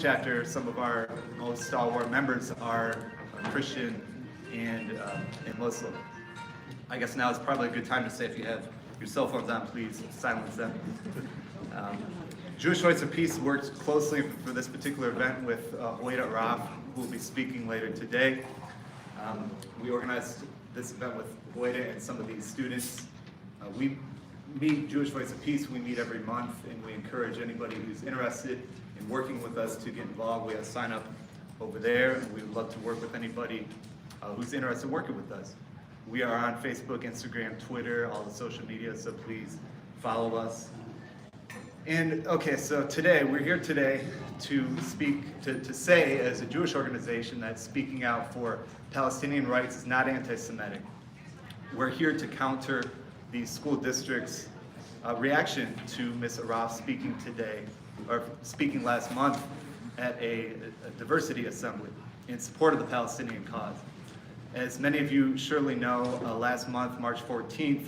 Chapter, some of our most stalwart members are Christian and Muslim. I guess now is probably a good time to say, if you have your cell phones on, please silence them. Jewish Voice of Peace worked closely for this particular event with Huwaida Arraf, who will be speaking later today. We organized this event with Huwaida and some of these students. We meet, Jewish Voice of Peace, we meet every month, and we encourage anybody who's interested in working with us to get involved. We have sign up over there, and we would love to work with anybody who's interested in working with us. We are on Facebook, Instagram, Twitter, all the social media, so please follow us. And okay, so today, we're here today to speak, to say as a Jewish organization that speaking out for Palestinian rights is not anti-Semitic. We're here to counter the school district's reaction to Ms. Arraf speaking today, or speaking last month at a diversity assembly in support of the Palestinian cause. As many of you surely know, last month, March 14th,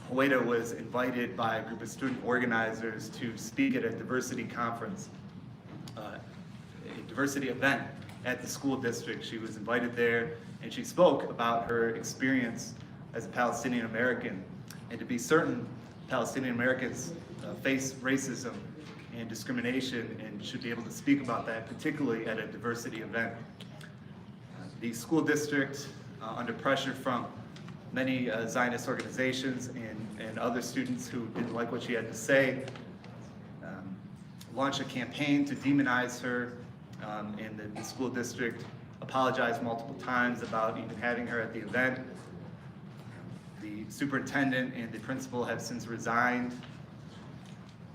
Huwaida was invited by a group of student organizers to speak at a diversity conference, a diversity event at the school district. She was invited there, and she spoke about her experience as a Palestinian American. And to be certain, Palestinian Americans face racism and discrimination and should be able to speak about that, particularly at a diversity event. The school district, under pressure from many Zionist organizations and other students who didn't like what she had to say, launched a campaign to demonize her, and the school district apologized multiple times about even having her at the event. The superintendent and the principal have since resigned,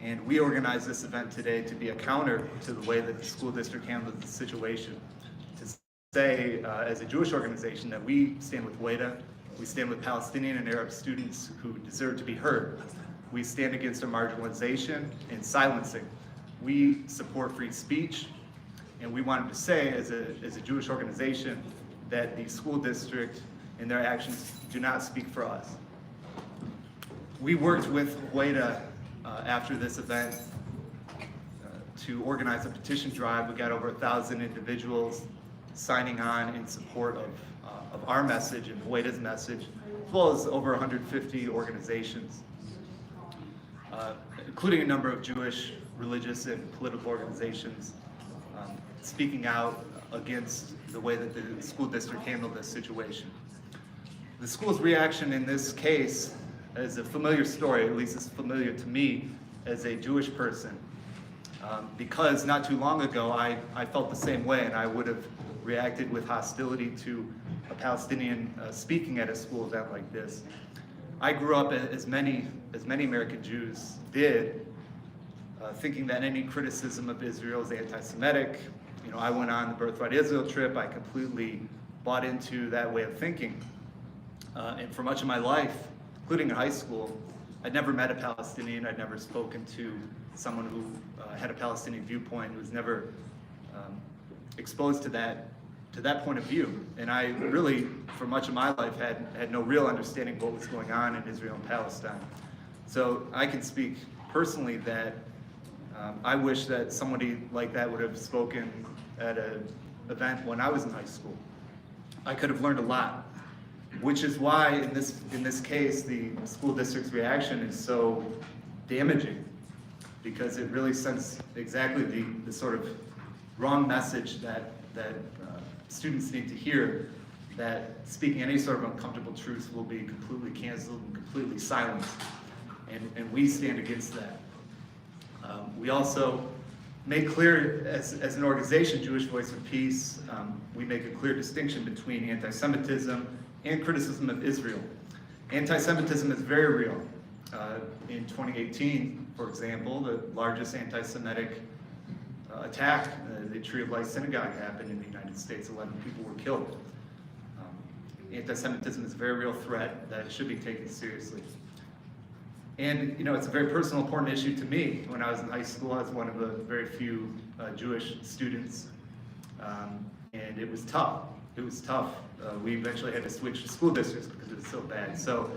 and we organized this event today to be a counter to the way that the school district handled the situation. To say, as a Jewish organization, that we stand with Huwaida, we stand with Palestinian and Arab students who deserve to be heard. We stand against their marginalization and silencing. We support free speech, and we wanted to say, as a Jewish organization, that the school district and their actions do not speak for us. We worked with Huwaida after this event to organize a petition drive. We got over 1,000 individuals signing on in support of our message and Huwaida's message, as well as over 150 organizations, including a number of Jewish, religious, and political organizations, speaking out against the way that the school district handled this situation. The school's reaction in this case is a familiar story, at least it's familiar to me as a Jewish person, because not too long ago I felt the same way, and I would have reacted with hostility to a Palestinian speaking at a school event like this. I grew up, as many American Jews did, thinking that any criticism of Israel is anti-Semitic. You know, I went on the Birthright Israel trip. I completely bought into that way of thinking. And for much of my life, including in high school, I'd never met a Palestinian. I'd never spoken to someone who had a Palestinian viewpoint, who was never exposed to that point of view. And I really, for much of my life, had no real understanding of what was going on in Israel and Palestine. So I can speak personally that I wish that somebody like that would have spoken at an event when I was in high school. I could have learned a lot. Which is why in this case the school district's reaction is so damaging, because it really sends exactly the sort of wrong message that students need to hear, that speaking any sort of uncomfortable truth will be completely canceled and completely silenced, and we stand against that. We also make clear, as an organization, Jewish Voice of Peace, we make a clear distinction between anti-Semitism and criticism of Israel. Anti-Semitism is very real. In 2018, for example, the largest anti-Semitic attack, the Tree of Life synagogue, happened in the United States. 11 people were killed. Anti-Semitism is a very real threat that should be taken seriously. And it's a very personal, important issue to me. When I was in high school, I was one of the very few Jewish students, and it was tough. It was tough. We eventually had to switch to school districts because it was so bad. So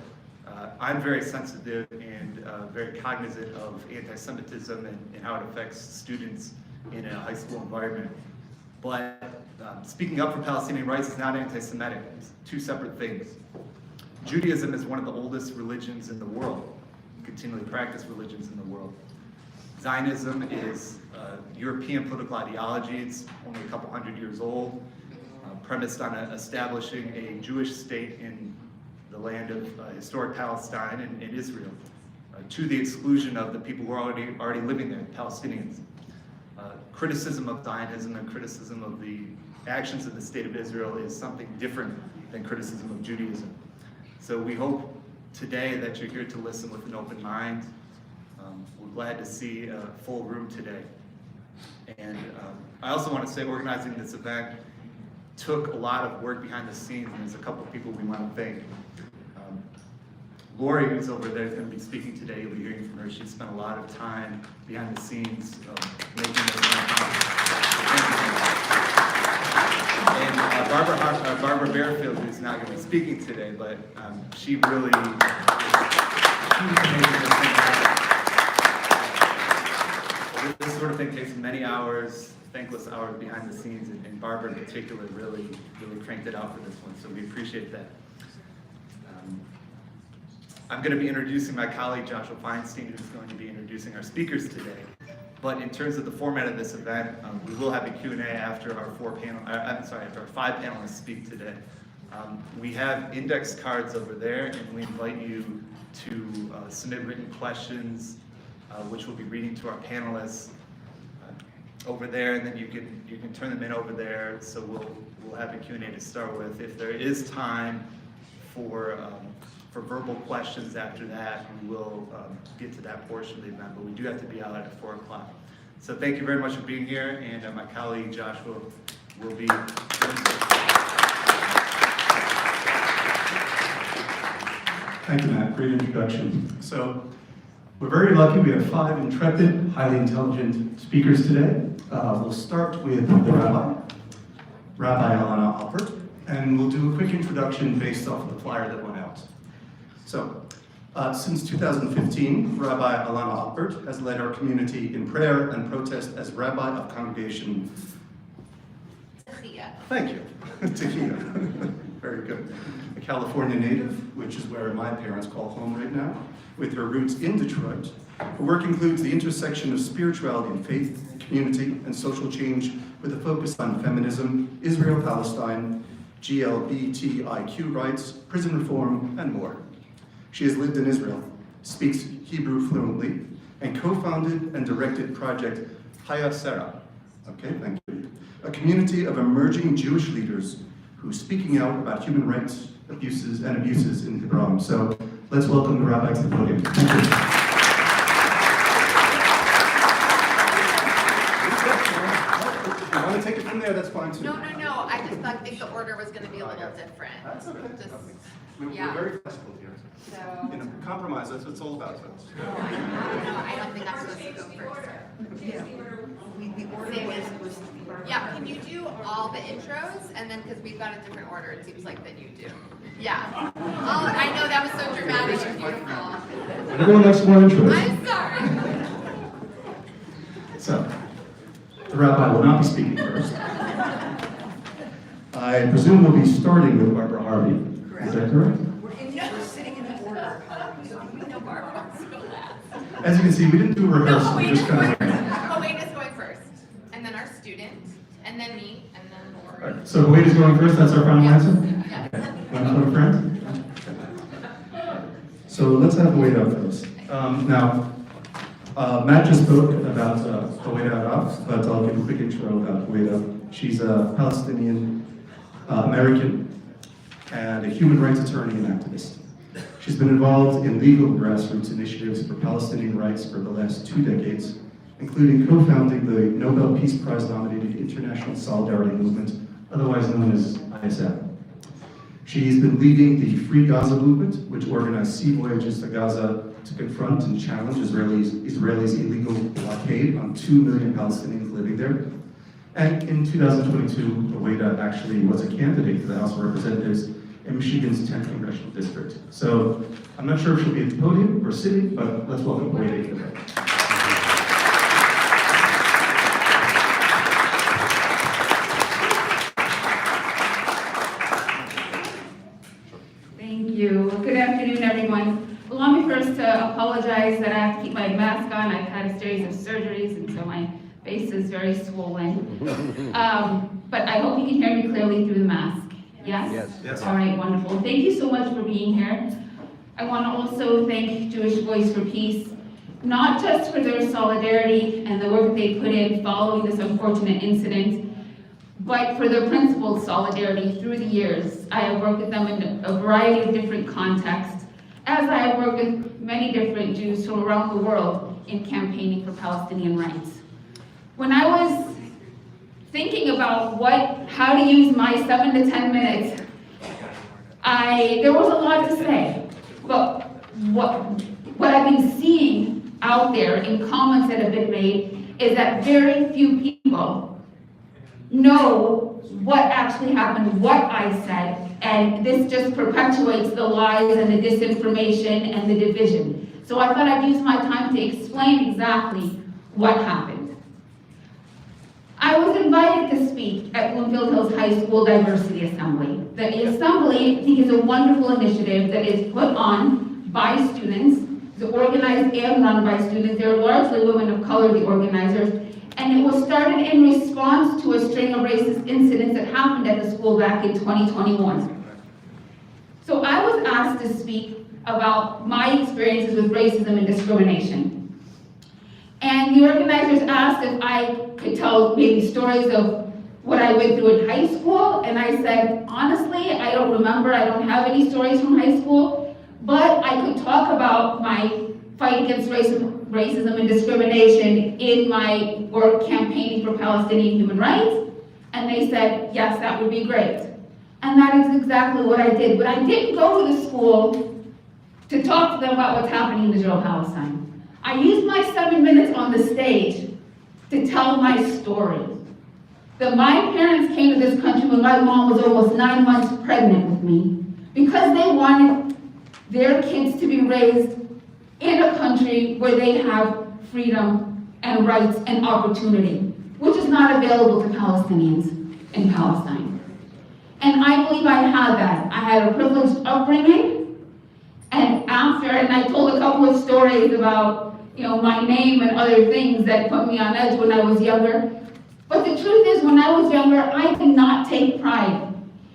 I'm very sensitive and very cognizant of anti-Semitism and how it affects students in a high school environment. But speaking up for Palestinian rights is not anti-Semitic. It's two separate things. Judaism is one of the oldest religions in the world, continually practiced religions in the world. Zionism is European political ideology. It's only a couple hundred years old, premised on establishing a Jewish state in the land of historic Palestine and Israel, to the exclusion of the people who are already living there, Palestinians. Criticism of Zionism and criticism of the actions of the state of Israel is something different than criticism of Judaism. So we hope today that you're here to listen with an open mind. We're glad to see a full room today. And I also want to say organizing this event took a lot of work behind the scenes, and there's a couple of people we want to thank. Lori, who's over there, is going to be speaking today. You'll be hearing from her. She spent a lot of time behind the scenes making this happen. And Barbara Bearfield, who's not going to be speaking today, but she really made this thing happen. This sort of thing takes many hours, thankless hours behind the scenes, and Barbara in particular really cranked it out for this one, so we appreciate that. I'm going to be introducing my colleague Joshua Feinstein, who's going to be introducing our speakers today. But in terms of the format of this event, we will have a Q&A after our after our 5 panelists speak today. We have index cards over there, and we invite you to submit written questions, which we'll be reading to our panelists over there, and then you can turn them in over there. So we'll have a Q&A to start with. If there is time for verbal questions after that, we will get to that portion of the event, but we do have to be out at 4 o'clock. So thank you very much for being here, and my colleague Joshua will be. Thank you, Matt. Great introduction. So we're very lucky. We have 5 intrepid, highly intelligent speakers today. We'll start with the Rabbi Alana Alpert, and we'll do a quick introduction based off of the flyer that went out. So, since 2015, Rabbi Alana Alpert has led our community in prayer and protest as Rabbi of Congregation Tehiyah. Thank you. Tehiyah. Very good. A California native, which is where my parents call home right now, with her roots in Detroit. Her work includes the intersection of spirituality and faith, community, and social change with a focus on feminism, Israel-Palestine, GLBTIQ rights, prison reform, and more. She has lived in Israel, speaks Hebrew fluently, and co-founded and directed Project Haya Sarah, okay, thank you, a community of emerging Jewish leaders who are speaking out about human rights abuses in Hebron. So let's welcome the Rabbi to the podium. Thank you. If you want to take it from there, that's fine too. No. I just think the order was going to be a little different. That's okay. Yeah. We're very flexible here. So, Compromise, that's what it's all about. no, I don't think I'm supposed to go first. Yeah, can you do all the intros? And then, because we've got a different order, it seems like, than you do. Yeah. I know that was so dramatic and beautiful. Everyone likes more intros. I'm sorry. So, the Rabbi will not be speaking first. I presume we'll be starting with Barbara Harvey. Correct. Is that correct? We're sitting in the order. We know Barbara wants to go last. As you can see, we didn't do a rehearsal. No, Just kind of... Huwaida's going first. And then our student. And then me. And then Lori. Right. So Huwaida's going first, that's our final answer? Yes. Okay. Want to friend? So let's have Huwaida up first. Now, Matt just spoke about Huwaida Arraf, but I'll give a quick intro about Huwaida. She's a Palestinian American and a human rights attorney and activist. She's been involved in legal grassroots initiatives for Palestinian rights for the last 2 decades, including co-founding the Nobel Peace Prize-nominated International Solidarity Movement, otherwise known as ISM. She's been leading the Free Gaza movement, which organized sea voyages to Gaza to confront and challenge Israelis' illegal blockade on 2 million Palestinians living there. And in 2022, Huwaida actually was a candidate for the House of Representatives in Michigan's 10th Congressional District. So I'm not sure if she'll be at the podium or sitting, but let's welcome Huwaida today. have to keep my mask on. I've had a series of surgeries, and so my face is very swollen. But I hope you can hear me clearly through the mask. Yes? Yes. All right, wonderful. Thank you so much for being here. I want to also thank Jewish Voice for Peace, not just for their solidarity and the work that they put in following this unfortunate incident, but for their principled solidarity through the years. I have worked with them in a variety of different contexts, as I have worked with many different Jews from around the world in campaigning for Palestinian rights. When I was thinking about how to use my 7 to 10 minutes, there was a lot to say. But what I've been seeing out there in comments that have been made is that very few people know what actually happened, what I said, and this just perpetuates the lies and the disinformation and the division. So I thought I'd use my time to explain exactly what happened. I was invited to speak at Bloomfield Hills High School Diversity Assembly. The Assembly, I think, is a wonderful initiative that is put on by students. It's organized and run by students. They're largely women of color, the organizers. And it was started in response to a string of racist incidents that happened at the school back in 2021. So I was asked to speak about my experiences with racism and discrimination. And the organizers asked if I could tell maybe stories of what I went through in high school, and I said, honestly, I don't remember, I don't have any stories from high school, but I could talk about my fight against racism and discrimination in my work campaigning for Palestinian human rights, and they said, yes, that would be great. And that is exactly what I did, but I didn't go to the school to talk to them about what's happening in Israel-Palestine. I used my 7 minutes on the stage to tell my story. That my parents came to this country when my mom was almost 9 months pregnant with me because they wanted their kids to be raised in a country where they have freedom and rights and opportunity, which is not available to Palestinians in Palestine. And I believe I had that. I had a privileged upbringing, and I told a couple of stories about my name and other things that put me on edge when I was younger. But the truth is, when I was younger, I did not take pride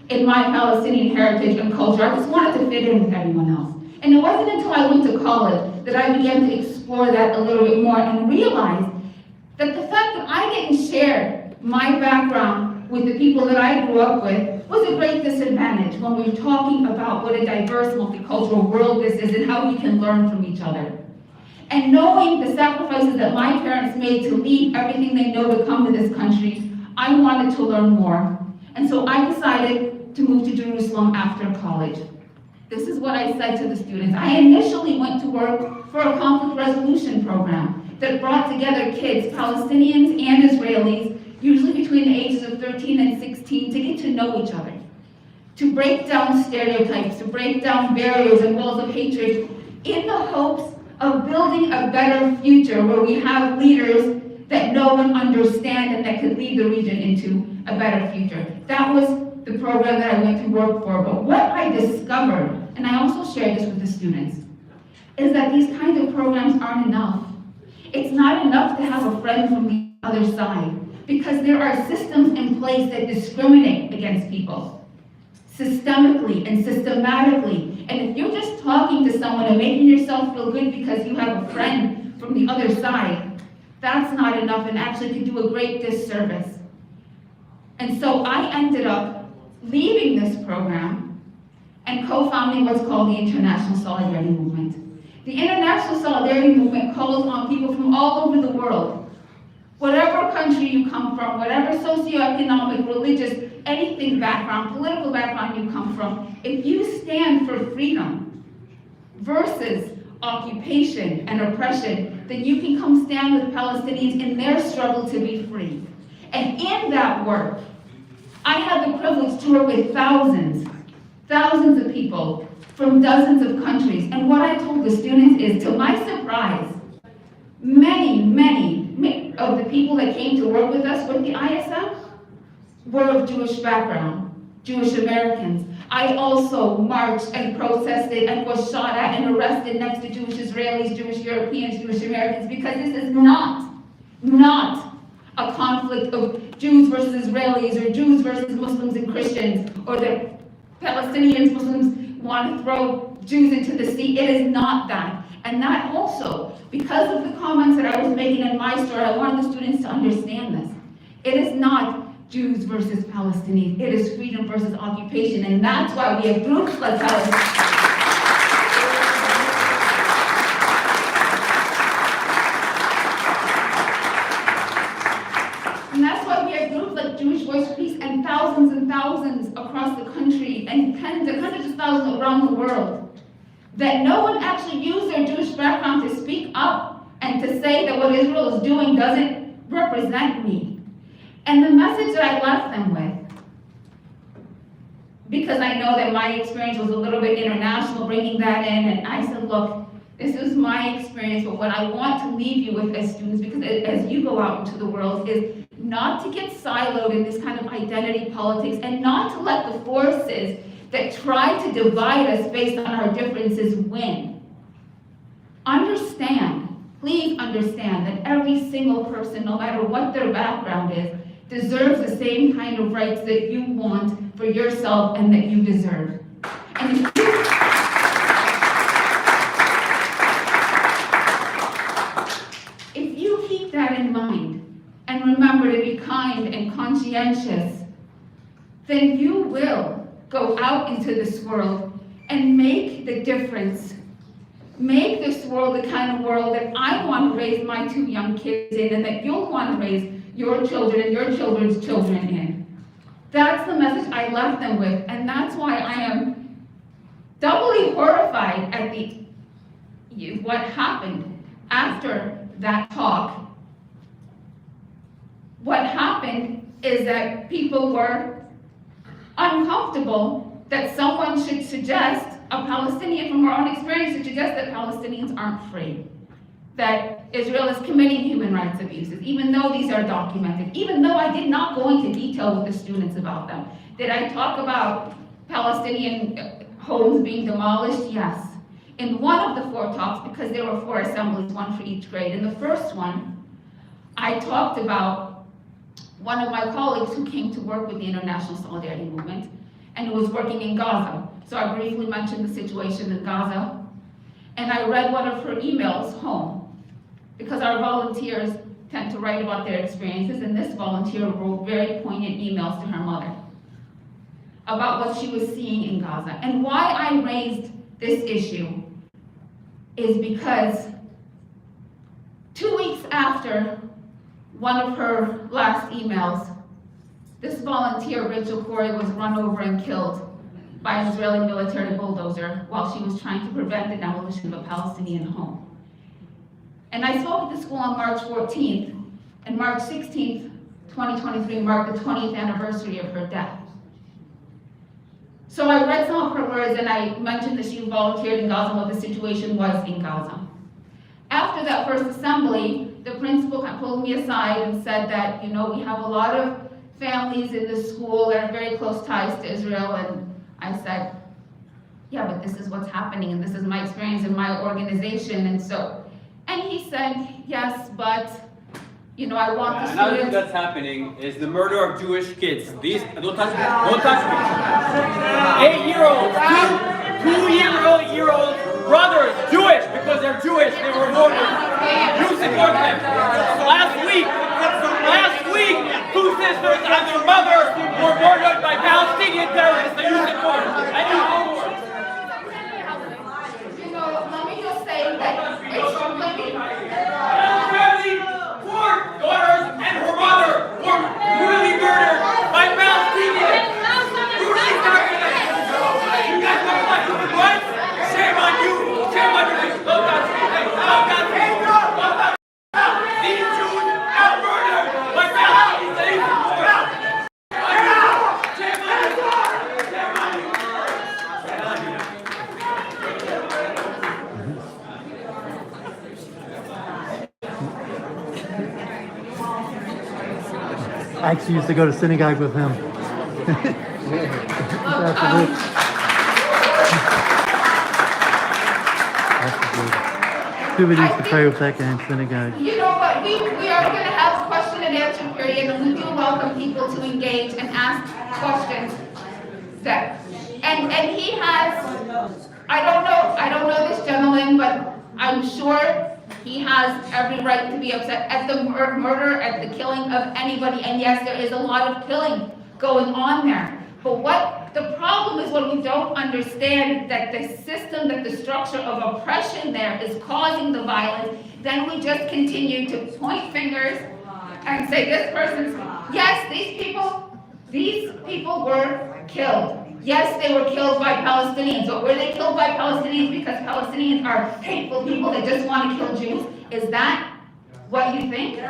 in my Palestinian heritage and culture. I just wanted to fit in with everyone else. And it wasn't until I went to college that I began to explore that a little bit more and realize that the fact that I didn't share my background with the people that I grew up with was a great disadvantage when we're talking about what a diverse, multicultural world this is and how we can learn from each other. And knowing the sacrifices that my parents made to leave everything they know to come to this country, I wanted to learn more. And so I decided to move to Jerusalem after college. This is what I said to the students. I initially went to work for a conflict resolution program that brought together kids, Palestinians and Israelis, usually between the ages of 13 and 16, to get to know each other, to break down stereotypes, to break down barriers and walls of hatred in the hopes of building a better future where we have leaders that know and understand and that could lead the region into a better future. That was the program that I went to work for. But what I discovered, and I also shared this with the students, is that these kinds of programs aren't enough. It's not enough to have a friend from the other side, because there are systems in place that discriminate against people, systemically and systematically. And if you're just talking to someone and making yourself feel good because you have a friend from the other side, that's not enough and actually can do a great disservice. And so I ended up leaving this program and co-founding what's called the International Solidarity Movement. The International Solidarity Movement calls on people from all over the world. Whatever country you come from, whatever socioeconomic, religious, anything background, political background you come from, if you stand for freedom versus occupation and oppression, then you can come stand with Palestinians in their struggle to be free. And in that work, I had the privilege to work with thousands of people from dozens of countries. And what I told the students is, to my surprise, many of the people that came to work with us with the ISF were of Jewish background, Jewish Americans. I also marched and protested and was shot at and arrested next to Jewish Israelis, Jewish Europeans, Jewish Americans, because this is not a conflict of Jews versus Israelis or Jews versus Muslims and Christians, or that Palestinians, Muslims want to throw Jews into the sea. It is not that. And that also, because of the comments that I was making in my story, I wanted the students to understand this. It is not Jews versus Palestinians. It is freedom versus occupation. And that's why we have groups like Palestinians. And that's why we have groups like Jewish Voice for Peace and thousands across the country and hundreds of thousands around the world that no one actually used their Jewish background to speak up and to say that what Israel is doing doesn't represent me. And the message that I left them with, because I know that my experience was a little bit international, bringing that in, and I said, look, this is my experience, but what I want to leave you with as students, because as you go out into the world, is not to get siloed in this kind of identity politics, and not to let the forces that try to divide us based on our differences win. Understand, please understand that every single person, no matter what their background is, deserves the same kind of rights that you want for yourself and that you deserve. And if you keep that in mind and remember to be kind and conscientious, then you will go out into this world and make the difference. Make this world the kind of world that I want to raise my 2 young kids in, and that you'll want to raise your children and your children's children in. That's the message I left them with, and that's why I am doubly horrified at what happened after that talk. What happened is that people were uncomfortable that someone should suggest, a Palestinian from our own experience, should suggest that Palestinians aren't free, that Israel is committing human rights abuses, even though these are documented, even though I did not go into detail with the students about them. Did I talk about Palestinian homes being demolished? Yes. In one of the 4 talks, because there were 4 assemblies, 1 for each grade, in the first one, I talked about one of my colleagues who came to work with the International Solidarity Movement and who was working in Gaza. So I briefly mentioned the situation in Gaza, and I read one of her emails home, because our volunteers tend to write about their experiences, and this volunteer wrote very poignant emails to her mother about what she was seeing in Gaza. And why I raised this issue is because 2 weeks after one of her last emails, this volunteer, Rachel Corey, was run over and killed by an Israeli military bulldozer while she was trying to prevent the demolition of a Palestinian home. And I spoke at the school on March 14th, and March 16th, 2023 marked the 20th anniversary of her death. So I read some of her words, and I mentioned that she volunteered in Gaza and what the situation was in Gaza. After that first assembly, the principal pulled me aside and said that, we have a lot of families in the school that have very close ties to Israel. And I said, yeah, but this is what's happening, and this is my experience in my organization. And he said, yes, but, I want the students. Another thing that's happening is the murder of Jewish kids. Don't touch me. Don't touch me. 8-year-olds, 2-year-old brothers, Jewish, because they're Jewish, they were murdered. You support them. Last week, 2 sisters and their mother were murdered by Palestinian terrorists that you support. And you let me just say that it's completely... family, 4 daughters and her mother were brutally murdered by Palestinians. Brutally targeted. You guys talk about human rights? Shame on you. Shame on you. Don't touch me. Don't touch me. Don't touch me. These Jews are murdered by Palestinians. Shame on you. Shame on you. I actually used to go to synagogue with him. Everybody needs to pray with that guy in synagogue. You know what, we are gonna have question and answer period, and we do welcome people to engage and ask questions. And he has, I don't know this gentleman, but I'm sure he has every right to be upset at the murder, at the killing of anybody, and yes, there is a lot of killing going on there. But what the problem is, what we don't understand, that the system, that the structure of oppression there is causing the violence, then we just continue to point fingers and say this person's, yes, these people were killed. Yes, they were killed by Palestinians, but were they killed by Palestinians because Palestinians are hateful people that just want to kill Jews? Is that what you think? If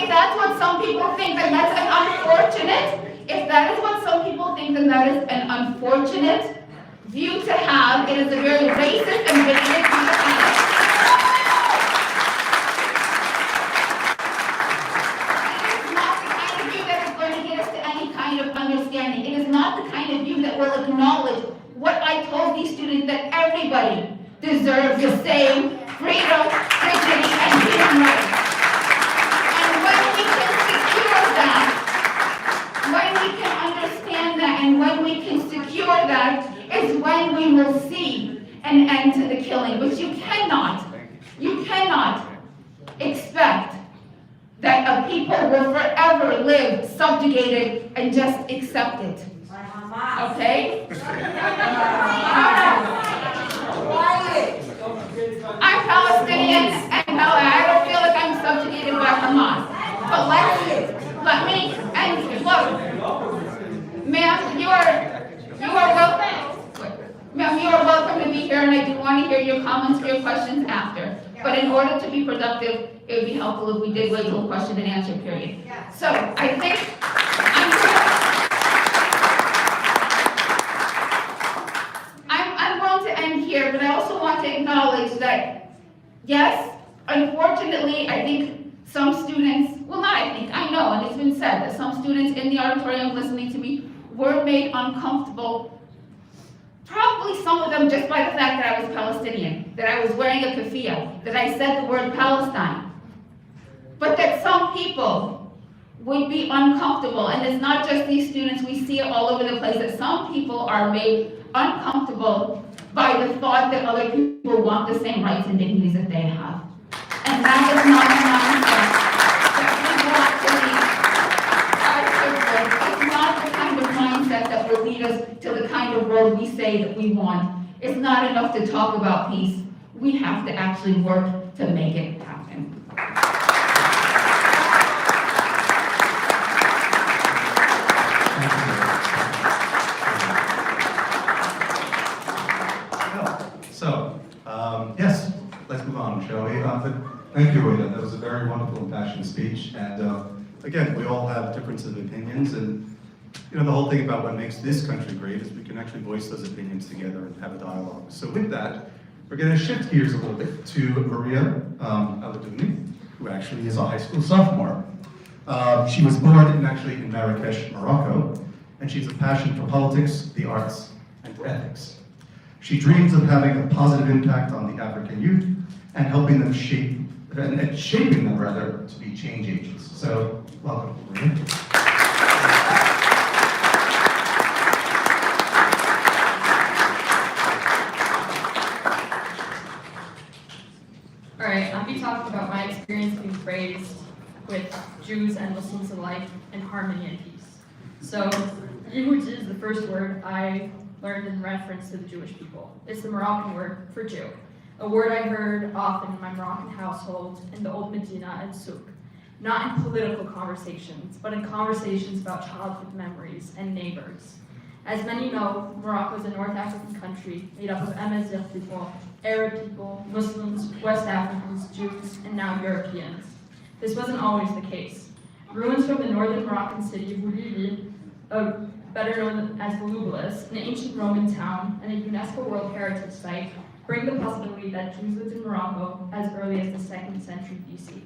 that's what some people think, then that's an unfortunate. If that is what some people think, then that is an unfortunate view to have. It is a very racist and bigoted view to have. It is not the kind of view that is going to get us to any kind of understanding. It is not the kind of view that will acknowledge what I told these students, that everybody deserves the same freedom, dignity, and human rights. And when we can secure that, when we can understand that, and when we can secure that, is when we will see an end to the killing. But you cannot expect that a people will forever live subjugated and just accept it. Okay? I'm Palestinian, and no, I don't feel like I'm subjugated by Hamas. But let me, and look, ma'am, you are welcome. Ma'am, you are welcome to be here, and I do want to hear your comments or your questions after. But in order to be productive, it would be helpful if we did wait till question and answer period. So I think I'm going to end here, but I also want to acknowledge that, yes, unfortunately, I think some students, well, not I think, I know, and it's been said that some students in the auditorium listening to me were made uncomfortable, probably some of them just by the fact that I was Palestinian, that I was wearing a keffiyeh, that I said the word Palestine. But that some people would be uncomfortable, and it's not just these students, we see it all over the place, that some people are made uncomfortable by the thought that other people want the same rights and dignities that they have. And that is not a mindset that we want to lead. It's not the kind of mindset that will lead us to the kind of world we say that we want. It's not enough to talk about peace. We have to actually work to make it happen. Yes, let's move on, shall we? Thank you, Huwaida. That was a very wonderful and passionate speech. And again, we all have differences of opinions, and the whole thing about what makes this country great is we can actually voice those opinions together and have a dialogue. So with that, we're going to shift gears a little bit to Maria Aladlouni, who actually is a high school sophomore. She was born in Marrakesh, Morocco, and she has a passion for politics, the arts, and ethics. She dreams of having a positive impact on the African youth and helping them shaping them to be change agents. So, welcome, Maria. All right, I'll be talking about my experience being raised with Jews and Muslims alike in harmony and peace. So, Yehudi is the first word I learned in reference to the Jewish people. It's the Moroccan word for Jew, a word I heard often in my Moroccan household in the old Medina and Souk, not in political conversations, but in conversations about childhood memories and neighbors. As many know, Morocco is a North African country made up of Amazigh people, Arab people, Muslims, West Africans, Jews, and now Europeans. This wasn't always the case. Ruins from the northern Moroccan city of Boulili, better known as Volubilis, an ancient Roman town and a UNESCO World Heritage Site, bring the possibility that Jews lived in Morocco as early as the 2nd century BC.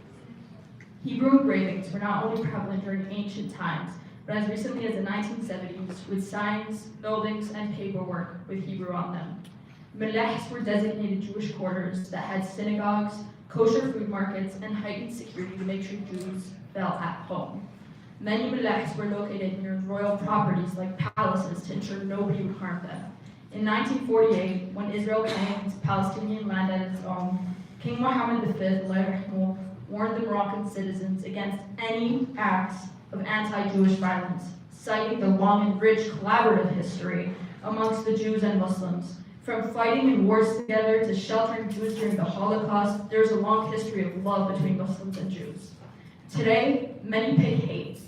Hebrew engravings were not only prevalent during ancient times, but as recently as the 1970s, with signs, buildings, and paperwork with Hebrew on them. Melechs were designated Jewish quarters that had synagogues, kosher food markets, and heightened security to make sure Jews felt at home. Many melechs were located near royal properties like palaces to ensure nobody would harm them. In 1948, when Israel claimed Palestinian land as its own, King Mohammed V warned the Moroccan citizens against any acts of anti-Jewish violence, citing the long and rich collaborative history amongst the Jews and Muslims. From fighting in wars together to sheltering Jews during the Holocaust, there's a long history of love between Muslims and Jews. Today, many pick hate.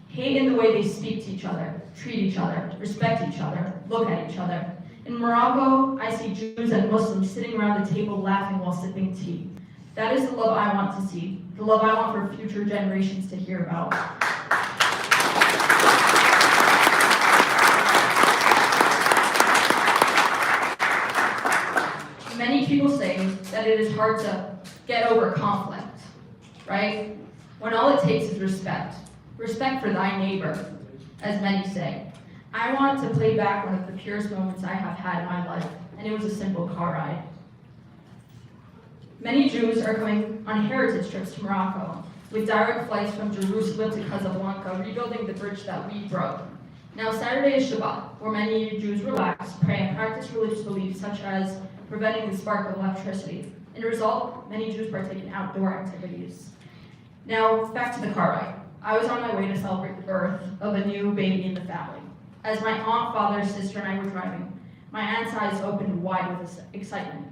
Hate in the way they speak to each other, treat each other, respect each other, look at each other. In Morocco, I see Jews and Muslims sitting around the table laughing while sipping tea. That is the love I want to see, the love I want for future generations to hear about. Many people say that it is hard to get over conflict, right? When all it takes is respect. Respect for thy neighbor, as many say. I want to play back one of the purest moments I have had in my life, and it was a simple car ride. Many Jews are going on heritage trips to Morocco, with direct flights from Jerusalem to Casablanca, rebuilding the bridge that we broke. Now Saturday is Shabbat, where many Jews relax, pray, and practice religious beliefs such as preventing the spark of electricity. In a result, many Jews partake in outdoor activities. Now, back to the car ride. I was on my way to celebrate the birth of a new baby in the family. As my aunt, father, sister, and I were driving, my aunt's eyes opened wide with excitement.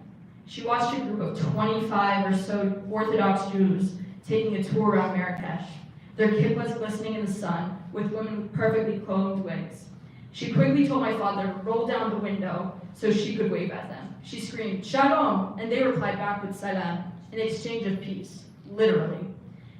She watched a group of 25 or so Orthodox Jews taking a tour around Marrakesh. Their kippahs glistening in the sun, with women with perfectly clothed wigs. She quickly told my father to roll down the window so she could wave at them. She screamed, "Shalom!" and they replied back with salam, an exchange of peace, literally.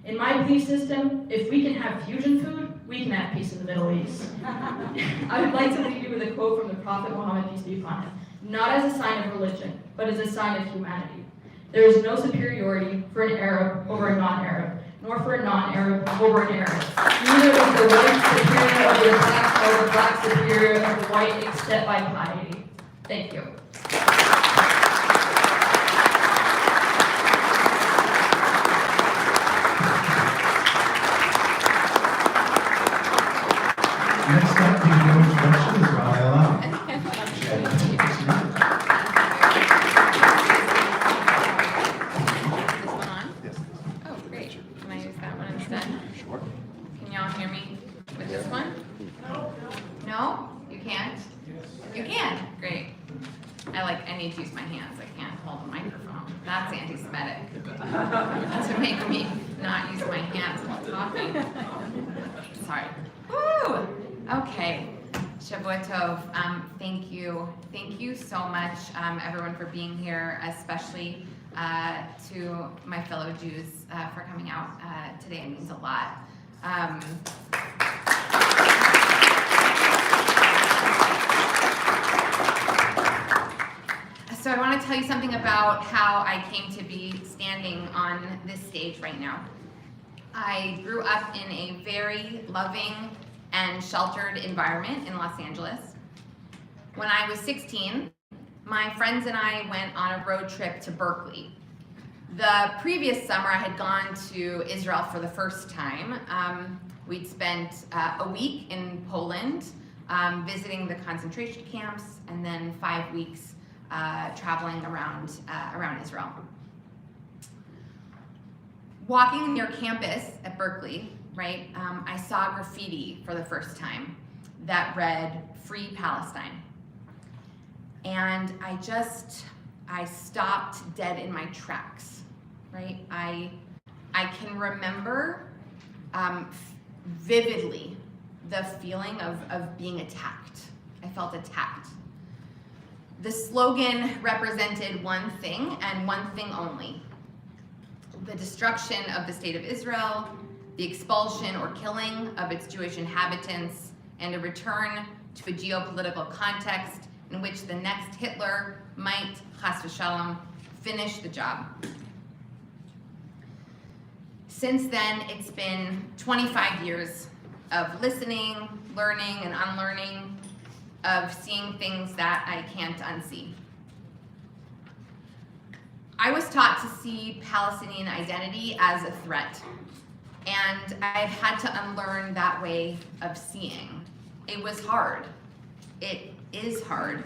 In my belief system, if we can have fusion food, we can have peace in the Middle East. I would like to leave you with a quote from the Prophet Muhammad, peace be upon him, not as a sign of religion, but as a sign of humanity. There is no superiority for an Arab over a non-Arab, nor for a non-Arab over an Arab. Neither is the white superior over the black, nor the black superior over the white, except by piety. Thank you. Next up, the introduction is Rabbi Alana. This one on? Yes. Oh, great. Can I use that one instead? Sure. Can y'all hear me with this one? No? You can't? You can? Great. I need to use my hands. I can't hold the microphone. That's anti-Semitic. To make me not use my hands while talking. Sorry. Woo! Okay. Shavua Tov. Thank you. Thank you so much, everyone, for being here, especially to my fellow Jews for coming out today. It means a lot. So I want to tell you something about how I came to be standing on this stage right now. I grew up in a very loving and sheltered environment in Los Angeles. When I was 16, my friends and I went on a road trip to Berkeley. The previous summer, I had gone to Israel for the first time. We'd spent a week in Poland, visiting the concentration camps, and then 5 weeks traveling around Israel. Walking near campus at Berkeley, right, I saw graffiti for the first time that read, "Free Palestine." And I stopped dead in my tracks, right? I can remember vividly the feeling of being attacked. I felt attacked. The slogan represented one thing and one thing only: the destruction of the state of Israel, the expulsion or killing of its Jewish inhabitants, and a return to a geopolitical context in which the next Hitler might, chas v'shalom, finish the job. Since then, it's been 25 years of listening, learning, and unlearning, of seeing things that I can't unsee. I was taught to see Palestinian identity as a threat, and I've had to unlearn that way of seeing. It was hard. It is hard.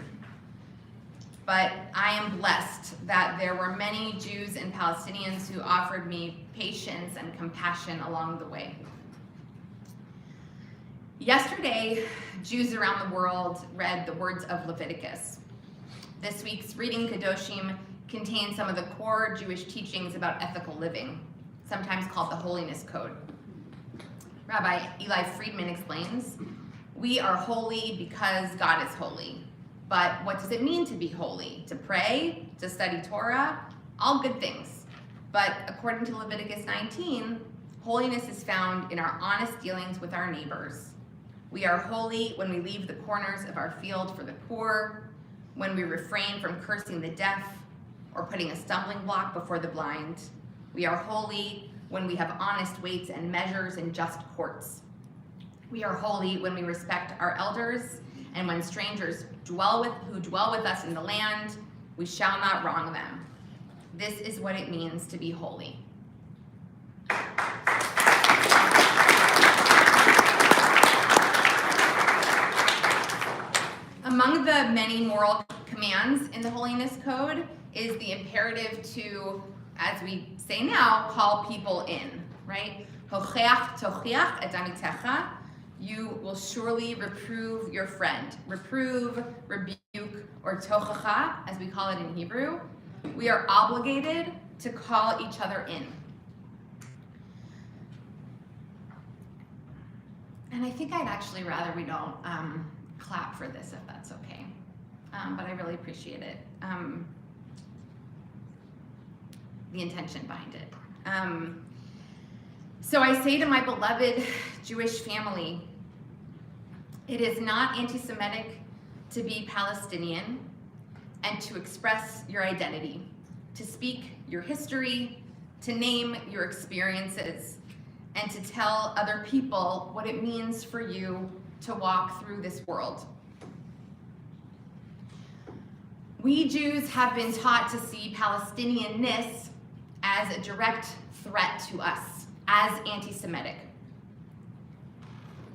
But I am blessed that there were many Jews and Palestinians who offered me patience and compassion along the way. Yesterday, Jews around the world read the words of Leviticus. This week's reading Kedoshim contains some of the core Jewish teachings about ethical living, sometimes called the Holiness Code. Rabbi Eli Friedman explains, "We are holy because God is holy. But what does it mean to be holy? To pray? To study Torah? All good things. But according to Leviticus 19, holiness is found in our honest dealings with our neighbors. We are holy when we leave the corners of our field for the poor, when we refrain from cursing the deaf or putting a stumbling block before the blind. We are holy when we have honest weights and measures in just courts. We are holy when we respect our elders, and when strangers who dwell with us in the land, we shall not wrong them. This is what it means to be holy." Among the many moral commands in the Holiness Code is the imperative to, as we say now, call people in, right? Hocheach tochiach et amitecha. You will surely reprove your friend. Reprove, rebuke, or tochacha, as we call it in Hebrew. We are obligated to call each other in. And I think I'd actually rather we don't clap for this, if that's okay. But I really appreciate it. The intention behind it. So I say to my beloved Jewish family, it is not anti-Semitic to be Palestinian and to express your identity, to speak your history, to name your experiences, and to tell other people what it means for you to walk through this world. We Jews have been taught to see Palestinianness as a direct threat to us, as anti-Semitic.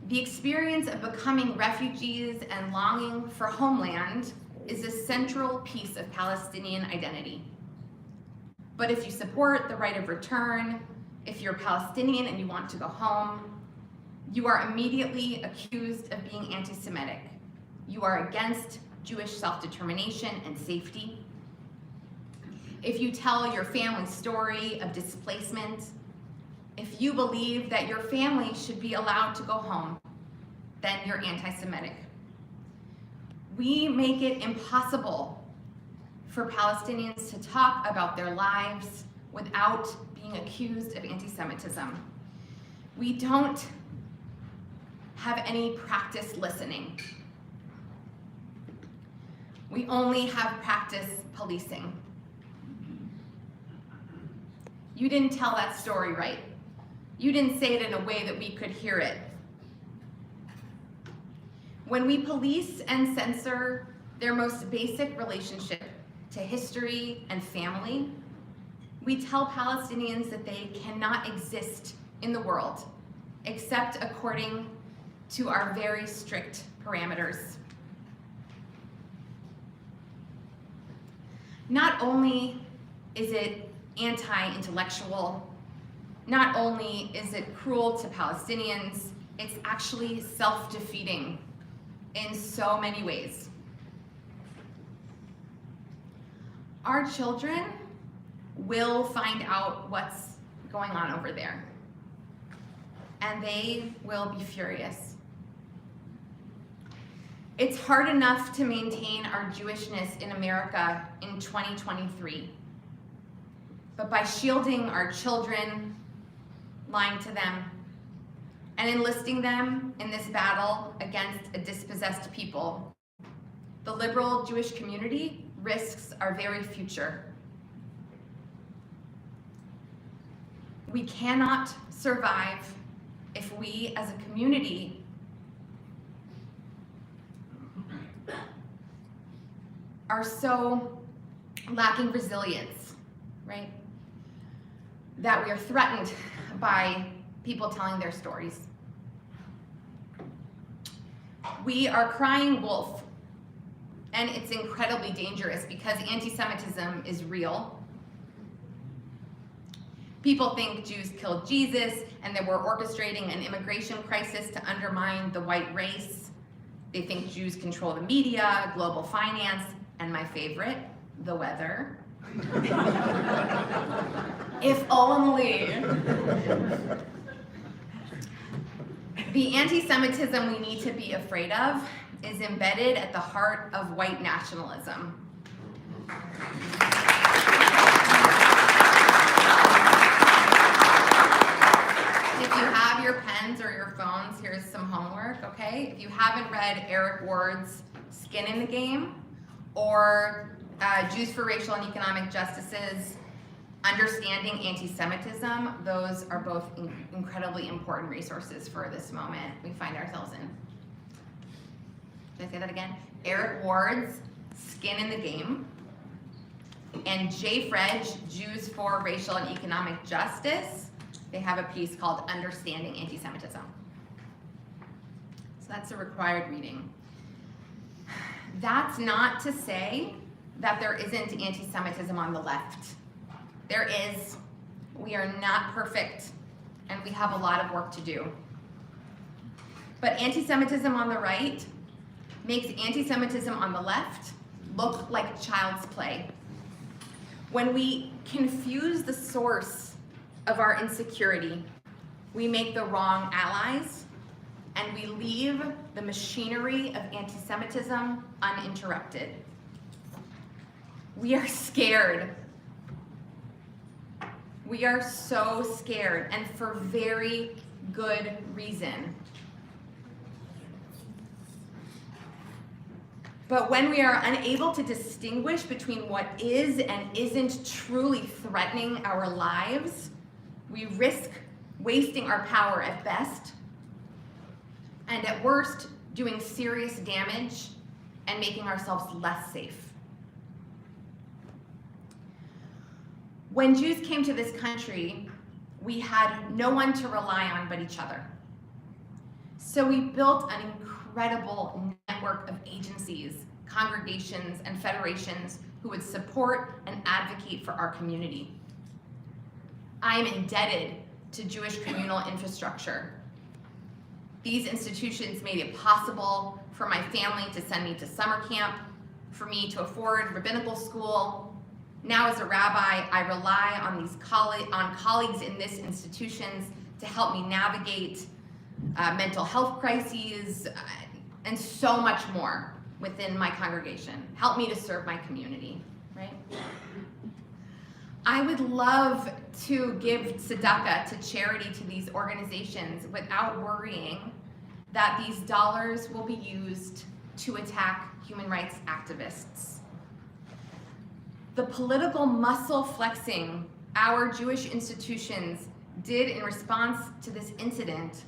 The experience of becoming refugees and longing for homeland is a central piece of Palestinian identity. But if you support the right of return, if you're Palestinian and you want to go home, you are immediately accused of being anti-Semitic. You are against Jewish self-determination and safety. If you tell your family's story of displacement, if you believe that your family should be allowed to go home, then you're anti-Semitic. We make it impossible for Palestinians to talk about their lives without being accused of anti-Semitism. We don't have any practice listening. We only have practice policing. You didn't tell that story right. You didn't say it in a way that we could hear it. When we police and censor their most basic relationship to history and family, we tell Palestinians that they cannot exist in the world except according to our very strict parameters. Not only is it anti-intellectual, not only is it cruel to Palestinians, it's actually self-defeating in so many ways. Our children will find out what's going on over there, and they will be furious. It's hard enough to maintain our Jewishness in America in 2023. But by shielding our children, lying to them, and enlisting them in this battle against a dispossessed people, the liberal Jewish community risks our very future. We cannot survive if we as a community are so lacking resilience, right? That we are threatened by people telling their stories. We are crying wolf, and it's incredibly dangerous because anti-Semitism is real. People think Jews killed Jesus and that we're orchestrating an immigration crisis to undermine the white race. They think Jews control the media, global finance, and my favorite, the weather. If only. The anti-Semitism we need to be afraid of is embedded at the heart of white nationalism. If you have your pens or your phones, here's some homework, okay? If you haven't read Eric Ward's Skin in the Game or Jews for Racial and Economic Justice's Understanding Anti-Semitism, those are both incredibly important resources for this moment we find ourselves in. Did I say that again? Eric Ward's Skin in the Game and J. Fredge, Jews for Racial and Economic Justice. They have a piece called Understanding Anti-Semitism. So that's a required reading. That's not to say that there isn't anti-Semitism on the left. There is. We are not perfect, and we have a lot of work to do. But anti-Semitism on the right makes anti-Semitism on the left look like child's play. When we confuse the source of our insecurity, we make the wrong allies, and we leave the machinery of anti-Semitism uninterrupted. We are scared. We are so scared, and for very good reason. But when we are unable to distinguish between what is and isn't truly threatening our lives, we risk wasting our power at best, and at worst, doing serious damage and making ourselves less safe. When Jews came to this country, we had no one to rely on but each other. So we built an incredible network of agencies, congregations, and federations who would support and advocate for our community. I am indebted to Jewish communal infrastructure. These institutions made it possible for my family to send me to summer camp, for me to afford rabbinical school. Now as a rabbi, I rely on colleagues in these institutions to help me navigate mental health crises and so much more within my congregation. Help me to serve my community, right? I would love to give tzedakah to charity to these organizations without worrying that these dollars will be used to attack human rights activists. The political muscle flexing our Jewish institutions did in response to this incident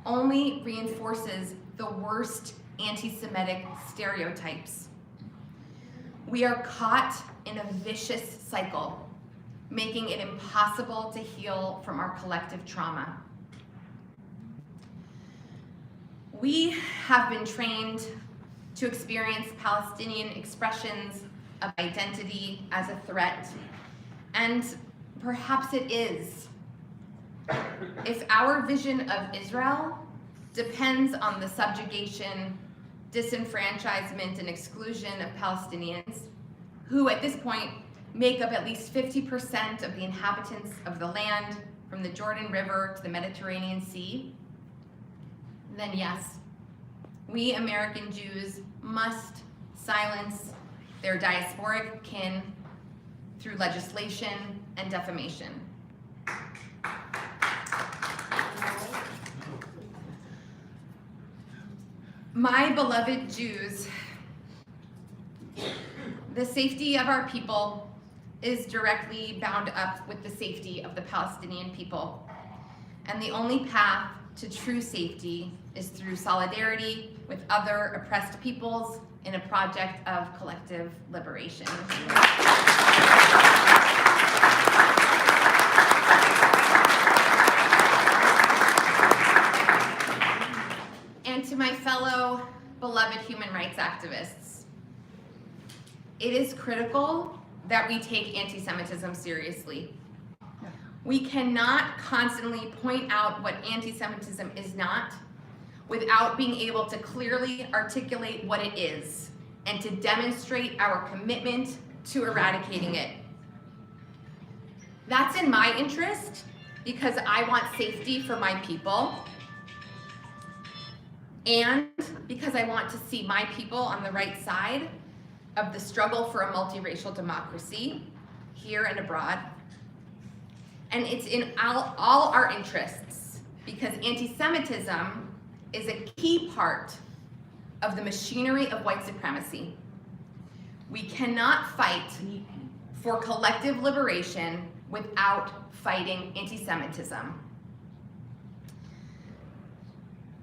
only reinforces the worst anti-Semitic stereotypes. We are caught in a vicious cycle, making it impossible to heal from our collective trauma. We have been trained to experience Palestinian expressions of identity as a threat, and perhaps it is. If our vision of Israel depends on the subjugation, disenfranchisement, and exclusion of Palestinians, who at this point make up at least 50% of the inhabitants of the land from the Jordan River to the Mediterranean Sea, then yes, we American Jews must silence their diasporic kin through legislation and defamation. My beloved Jews, the safety of our people is directly bound up with the safety of the Palestinian people. And the only path to true safety is through solidarity with other oppressed peoples in a project of collective liberation. And to my fellow beloved human rights activists, it is critical that we take anti-Semitism seriously. We cannot constantly point out what anti-Semitism is not without being able to clearly articulate what it is and to demonstrate our commitment to eradicating it. That's in my interest because I want safety for my people and because I want to see my people on the right side of the struggle for a multiracial democracy here and abroad. And it's in all our interests because anti-Semitism is a key part of the machinery of white supremacy. We cannot fight for collective liberation without fighting anti-Semitism.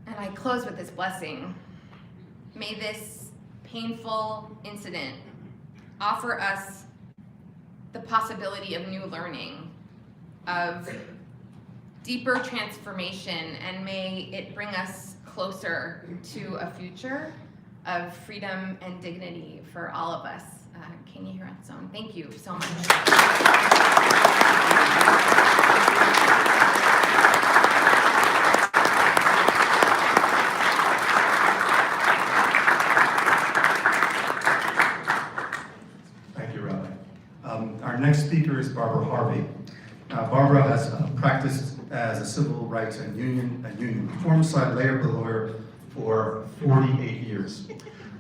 And I close with this blessing. May this painful incident offer us the possibility of new learning, of deeper transformation, and may it bring us closer to a future of freedom and dignity for all of us. Can you hear us, Zone? Thank you so much. Thank you, Rabbi. Our next speaker is Barbara Harvey. Barbara has practiced as a civil rights and union reform side labor lawyer for 48 years.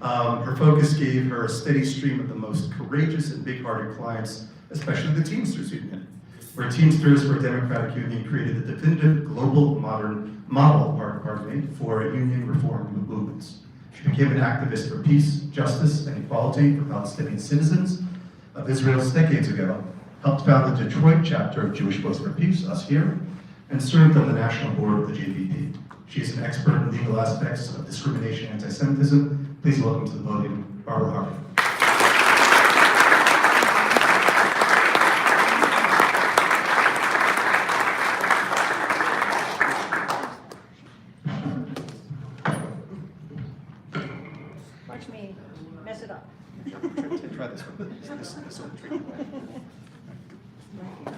Her focus gave her a steady stream of the most courageous and big-hearted clients, especially the Teamsters Union, where Teamsters for a Democratic Union created the definitive global model for union reform movements. She became an activist for peace, justice, and equality for Palestinian citizens of Israel decades ago, helped found the Detroit chapter of Jewish Voice for Peace, us here, and served on the national board of the JVP. She is an expert in legal aspects of discrimination and anti-Semitism. Please welcome to the podium, Barbara Harvey. Watch me mess it up. Try this one. This one tricky.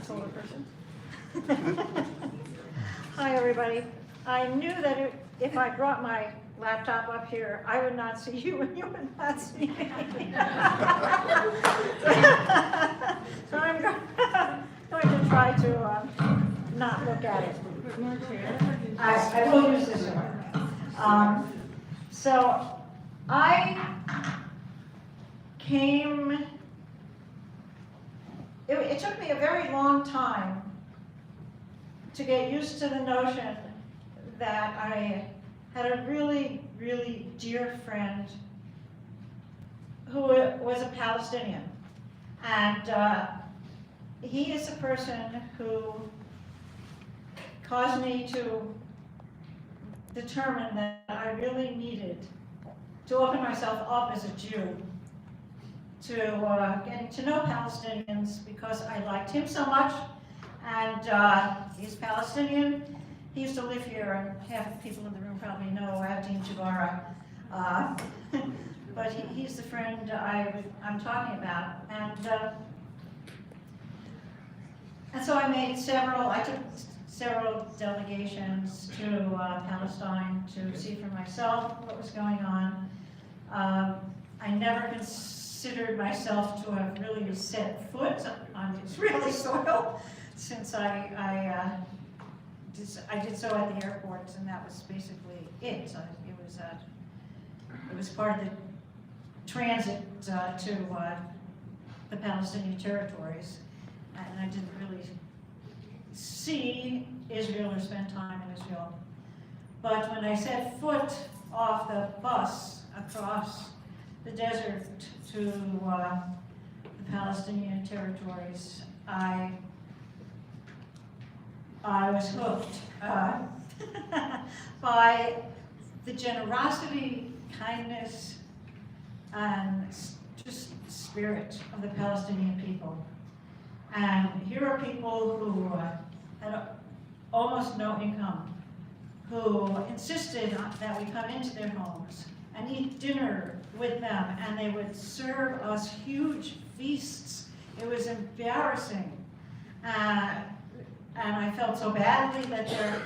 Solar person. Hi, everybody. I knew that if I brought my laptop up here, I would not see you and you would not see me. So I'm going to try to not look at it. I will use this one. So I came, it took me a very long time to get used to the notion that I had a really, really dear friend who was a Palestinian. And he is a person who caused me to determine that I really needed to open myself up as a Jew to getting to know Palestinians because I liked him so much. And he's Palestinian. He used to live here, and half the people in the room probably know Abdeen Jabara. But he's the friend I'm talking about. And so I took several delegations to Palestine to see for myself what was going on. I never considered myself to have really set foot on Israeli soil since I did so at the airport, and that was basically it. It was part of the transit to the Palestinian territories, and I didn't really see Israel or spend time in Israel. But when I set foot off the bus across the desert to the the Palestinian territories, I was hooked by the generosity, kindness, and just spirit of the Palestinian people. And here are people who had almost no income, who insisted that we come into their homes and eat dinner with them, and they would serve us huge feasts. It was embarrassing. And I felt so badly that they're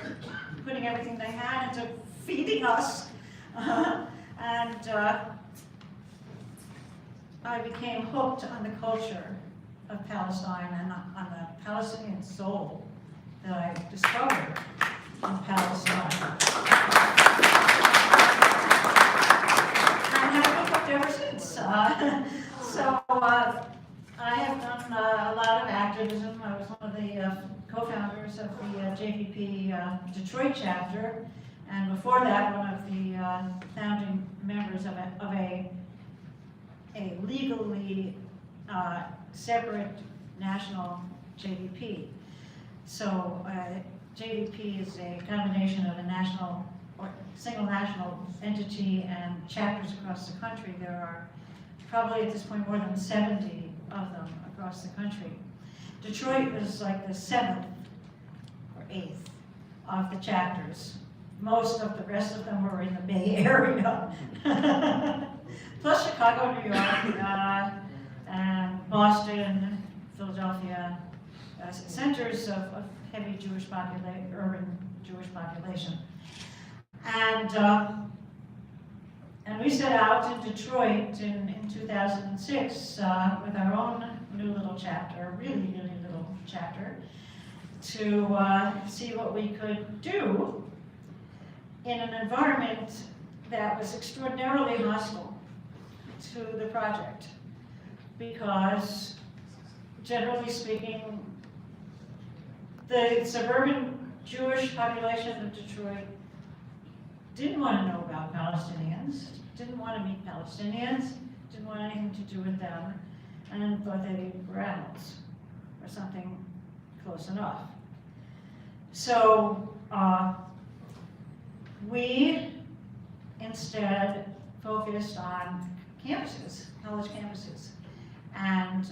putting everything they had into feeding us. I became hooked on the culture of Palestine and on the Palestinian soul that I discovered in Palestine. And have been hooked ever since. I have done a lot of activism. I was one of the co-founders of the JVP Detroit chapter, and before that, one of the founding members of a legally separate national JVP. So JVP is a combination of a national or single national entity and chapters across the country. There are probably at this point more than 70 of them across the country. Detroit was like the 7th or 8th of the chapters. Most of the rest of them were in the Bay Area. Plus Chicago, New York, and Boston, Philadelphia, centers of heavy Jewish population, urban Jewish population. And we set out in Detroit in 2006 with our own new little chapter, really little chapter, to see what we could do in an environment that was extraordinarily hostile to the project, because generally speaking, the suburban Jewish population of Detroit didn't want to know about Palestinians, didn't want to meet Palestinians, didn't want anything to do with them, and thought they were animals or something close enough. So we instead focused on campuses, college campuses, and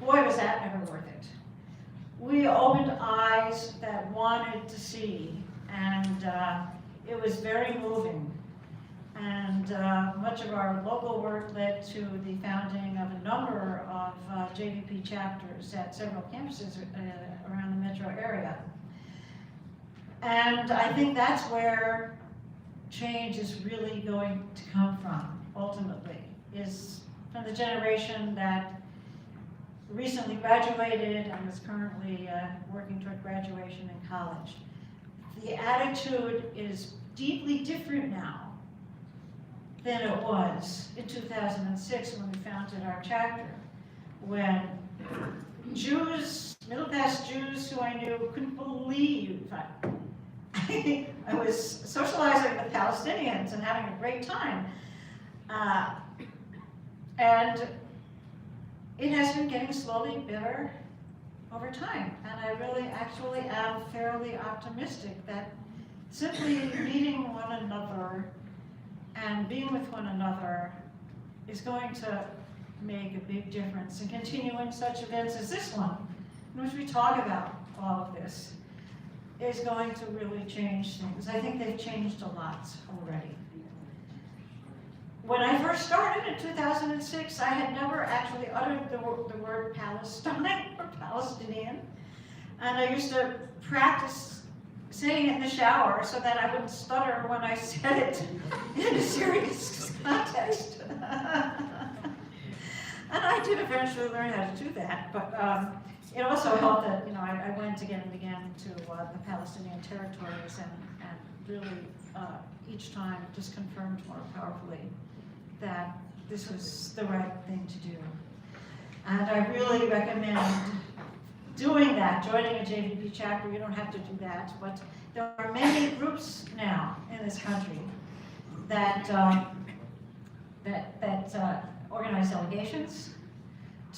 boy, was that ever worth it. We opened eyes that wanted to see, and it was very moving. And much of our local work led to the founding of a number of JVP chapters at several campuses around the metro area. And I think that's where change is really going to come from, ultimately, is from the generation that recently graduated and is currently working toward graduation in college. The attitude is deeply different now than it was in 2006 when we founded our chapter, when Jews, middle-class Jews who I knew couldn't believe I was socializing with Palestinians and having a great time. And it has been getting slowly better over time. And I really actually am fairly optimistic that simply meeting one another and being with one another is going to make a big difference. And continuing such events as this one, in which we talk about all of this, is going to really change things. I think they've changed a lot already. When I first started in 2006, I had never actually uttered the word Palestine or Palestinian. And I used to practice saying it in the shower so that I wouldn't stutter when I said it in a serious context. And I did eventually learn how to do that, but it also helped that I went again and again to the Palestinian territories and really each time just confirmed more powerfully that this was the right thing to do. And I really recommend doing that, joining a JVP chapter. You don't have to do that, but there are many groups now in this country that organize delegations,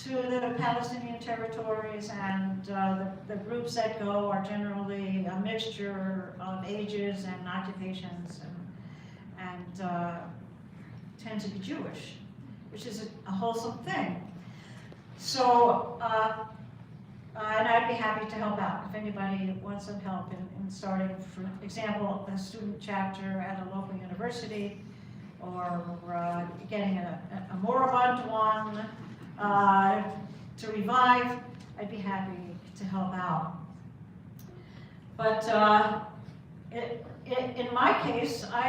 to the Palestinian territories, and the groups that go are generally a mixture of ages and occupations, and tend to be Jewish, which is a wholesome thing. So, and I'd be happy to help out if anybody wants some help in starting, for example, a student chapter at a local university, or getting a moribund one to revive. I'd be happy to help out. But in my case, I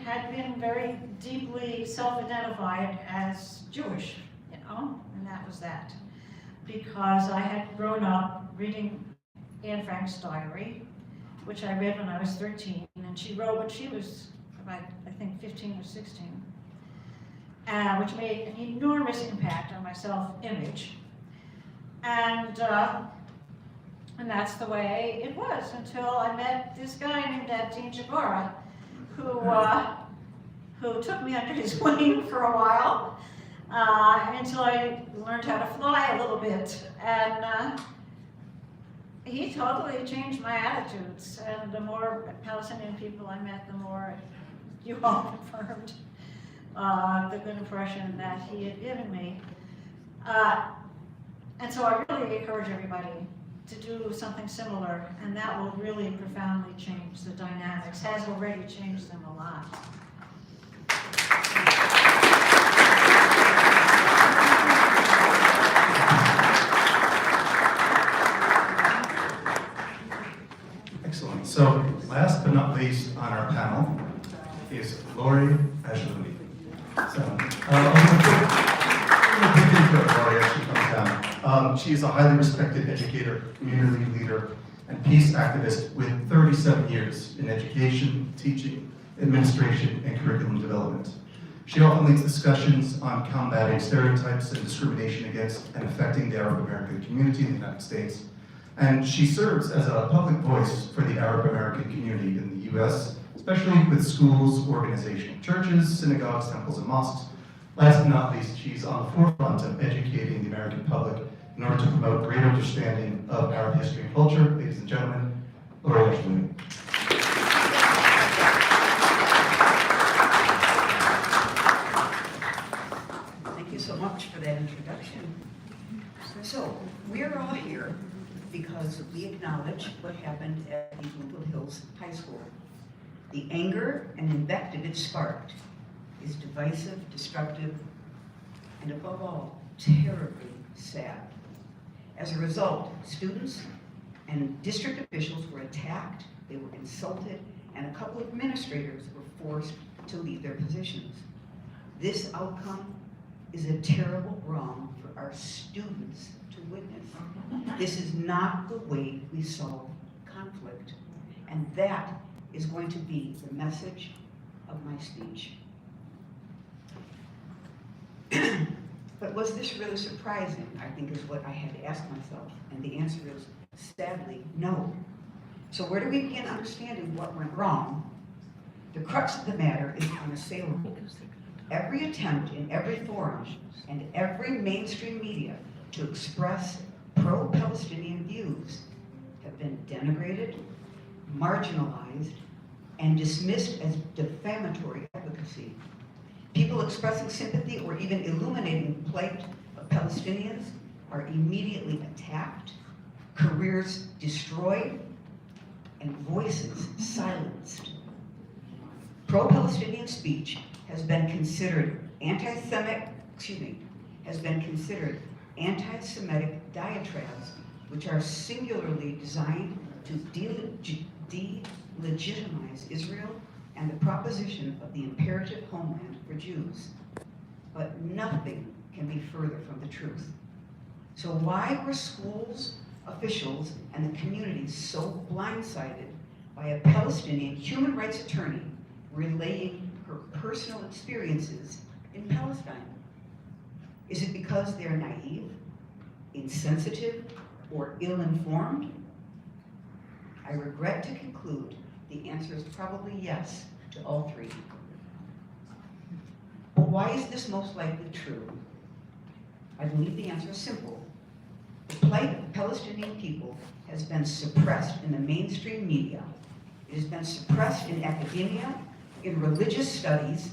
had been very deeply self-identified as Jewish, you know, and that was that. Because I had grown up reading Anne Frank's diary, which I read when I was 13, and she wrote when she was about, I think, 15 or 16, which made an enormous impact on my self-image. And that's the way it was until I met this guy named Dean Jabara, who took me under his wing for a while, until I learned how to fly a little bit. And he totally changed my attitudes. And the more Palestinian people I met, the more you all confirmed the good impression that he had given me. And so I really encourage everybody to do something similar, and that will really profoundly change the dynamics, has already changed them a lot. Excellent. So last but not least on our panel is Lori-Kamleh Ajlouny. So, Lori as she comes down. She is a highly respected educator, community leader, and peace activist with 37 years in education, teaching, administration, and curriculum development. She often leads discussions on combating stereotypes and discrimination against and affecting the Arab American community in the United States. And she serves as a public voice for the Arab American community in the US, especially with schools, organizational churches, synagogues, temples, and mosques. Last but not least, she's on the forefront of educating the American public in order to promote greater understanding of Arab history and culture. Ladies and gentlemen, Lori-Kamleh Ajlouny. Thank you so much for that introduction. So, we're all here because we acknowledge what happened at the Bloomfield Hills High School. The anger and invective it sparked is divisive, destructive, and above all, terribly sad. As a result, students and district officials were attacked, they were insulted, and a couple of administrators were forced to leave their positions. This outcome is a terrible wrong for our students to witness. This is not the way we solve conflict, and that is going to be the message of my speech. But was this really surprising, I think is what I had to ask myself, and the answer is, sadly, no. So where do we begin understanding what went wrong? The crux of the matter is unassailable. Every attempt in every forum and every mainstream media to express pro-Palestinian views have been denigrated, marginalized, and dismissed as defamatory advocacy. People expressing sympathy or even illuminating the plight of Palestinians are immediately attacked, careers destroyed, and voices silenced. Pro-Palestinian speech has been considered anti-Semitic diatribes, which are singularly designed to delegitimize Israel and the proposition of the imperative homeland for Jews. But nothing can be further from the truth. So why were schools, officials, and the community so blindsided by a Palestinian human rights attorney relaying her personal experiences in Palestine? Is it because they're naive, insensitive, or ill-informed? I regret to conclude the answer is probably yes to all three. But why is this most likely true? I believe the answer is simple. The plight of the Palestinian people has been suppressed in the mainstream media. It has been suppressed in academia, in religious studies,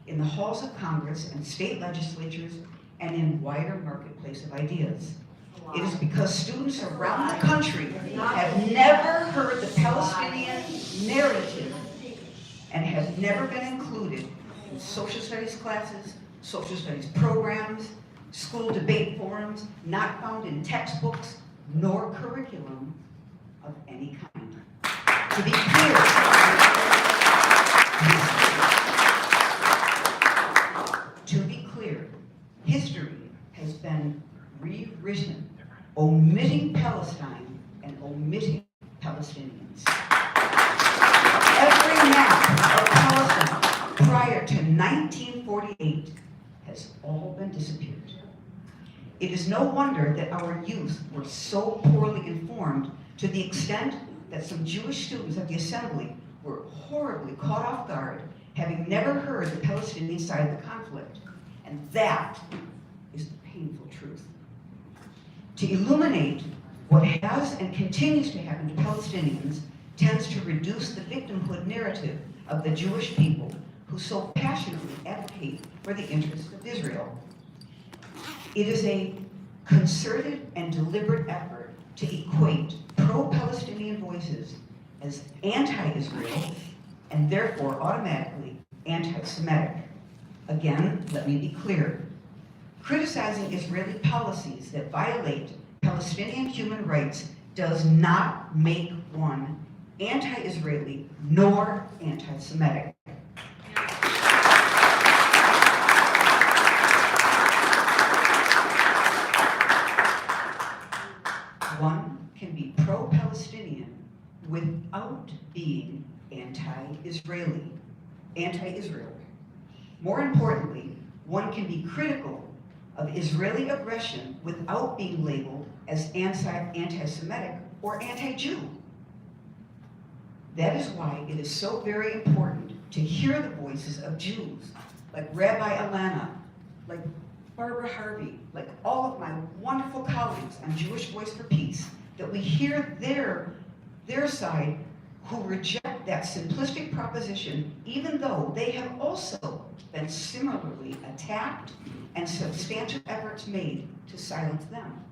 in the halls of Congress and state legislatures, and in wider marketplace of ideas. It is because students around the country have never heard the Palestinian narrative and have never been included in social studies classes, social studies programs, school debate forums, not found in textbooks, nor curriculum of any kind. To be clear, history has been rewritten, omitting Palestine and omitting Palestinians. Every map of Palestine prior to 1948 has all been disappeared. It is no wonder that our youth were so poorly informed to the extent that some Jewish students at the assembly were horribly caught off guard, having never heard the Palestinian side of the conflict. And that is the painful truth. To illuminate what has and continues to happen to Palestinians tends to reduce the victimhood narrative of the Jewish people who so passionately advocate for the interests of Israel. It is a concerted and deliberate effort to equate pro-Palestinian voices as anti-Israel and therefore automatically anti-Semitic. Again, let me be clear. Criticizing Israeli policies that violate Palestinian human rights does not make one anti-Israeli nor anti-Semitic. One can be pro-Palestinian without being anti-Israeli, anti-Israel. More importantly, one can be critical of Israeli aggression without being labeled as anti-Semitic or anti-Jew. That is why it is so very important to hear the voices of Jews, like Rabbi Alana, like Barbara Harvey, like all of my wonderful colleagues on Jewish Voice for Peace, that we hear their side who reject that simplistic proposition, even though they have also been similarly attacked and substantial efforts made to silence them.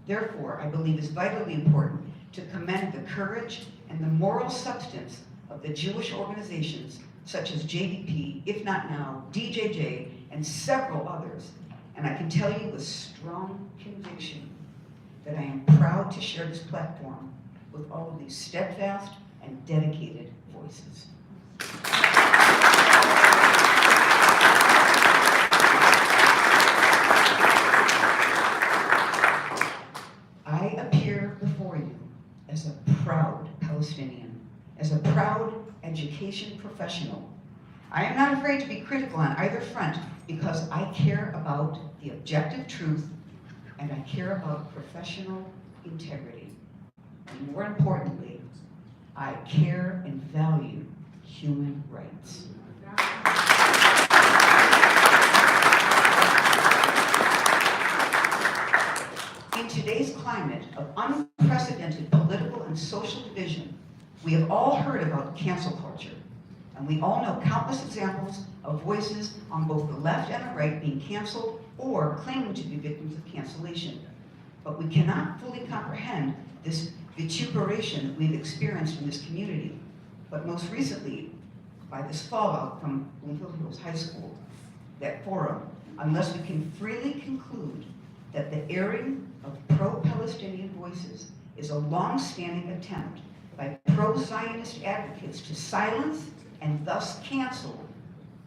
Therefore, I believe it's vitally important to commend the courage and the moral substance of the Jewish organizations such as JVP, If Not Now, DJJ, and several others. And I can tell you with strong conviction that I am proud to share this platform with all of these steadfast and dedicated voices. I appear before you as a proud Palestinian, as a proud education professional. I am not afraid to be critical on either front because I care about the objective truth and I care about professional integrity. And more importantly, I care and value human rights. In today's climate of unprecedented political and social division, we have all heard about cancel culture, and we all know countless examples of voices on both the left and the right being canceled or claiming to be victims of cancellation. But we cannot fully comprehend this vituperation that we've experienced in this community, but most recently by this fallout from Bloomfield Hills High School, that forum, unless we can freely conclude that the airing of pro-Palestinian voices is a long-standing attempt by pro-Zionist advocates to silence and thus cancel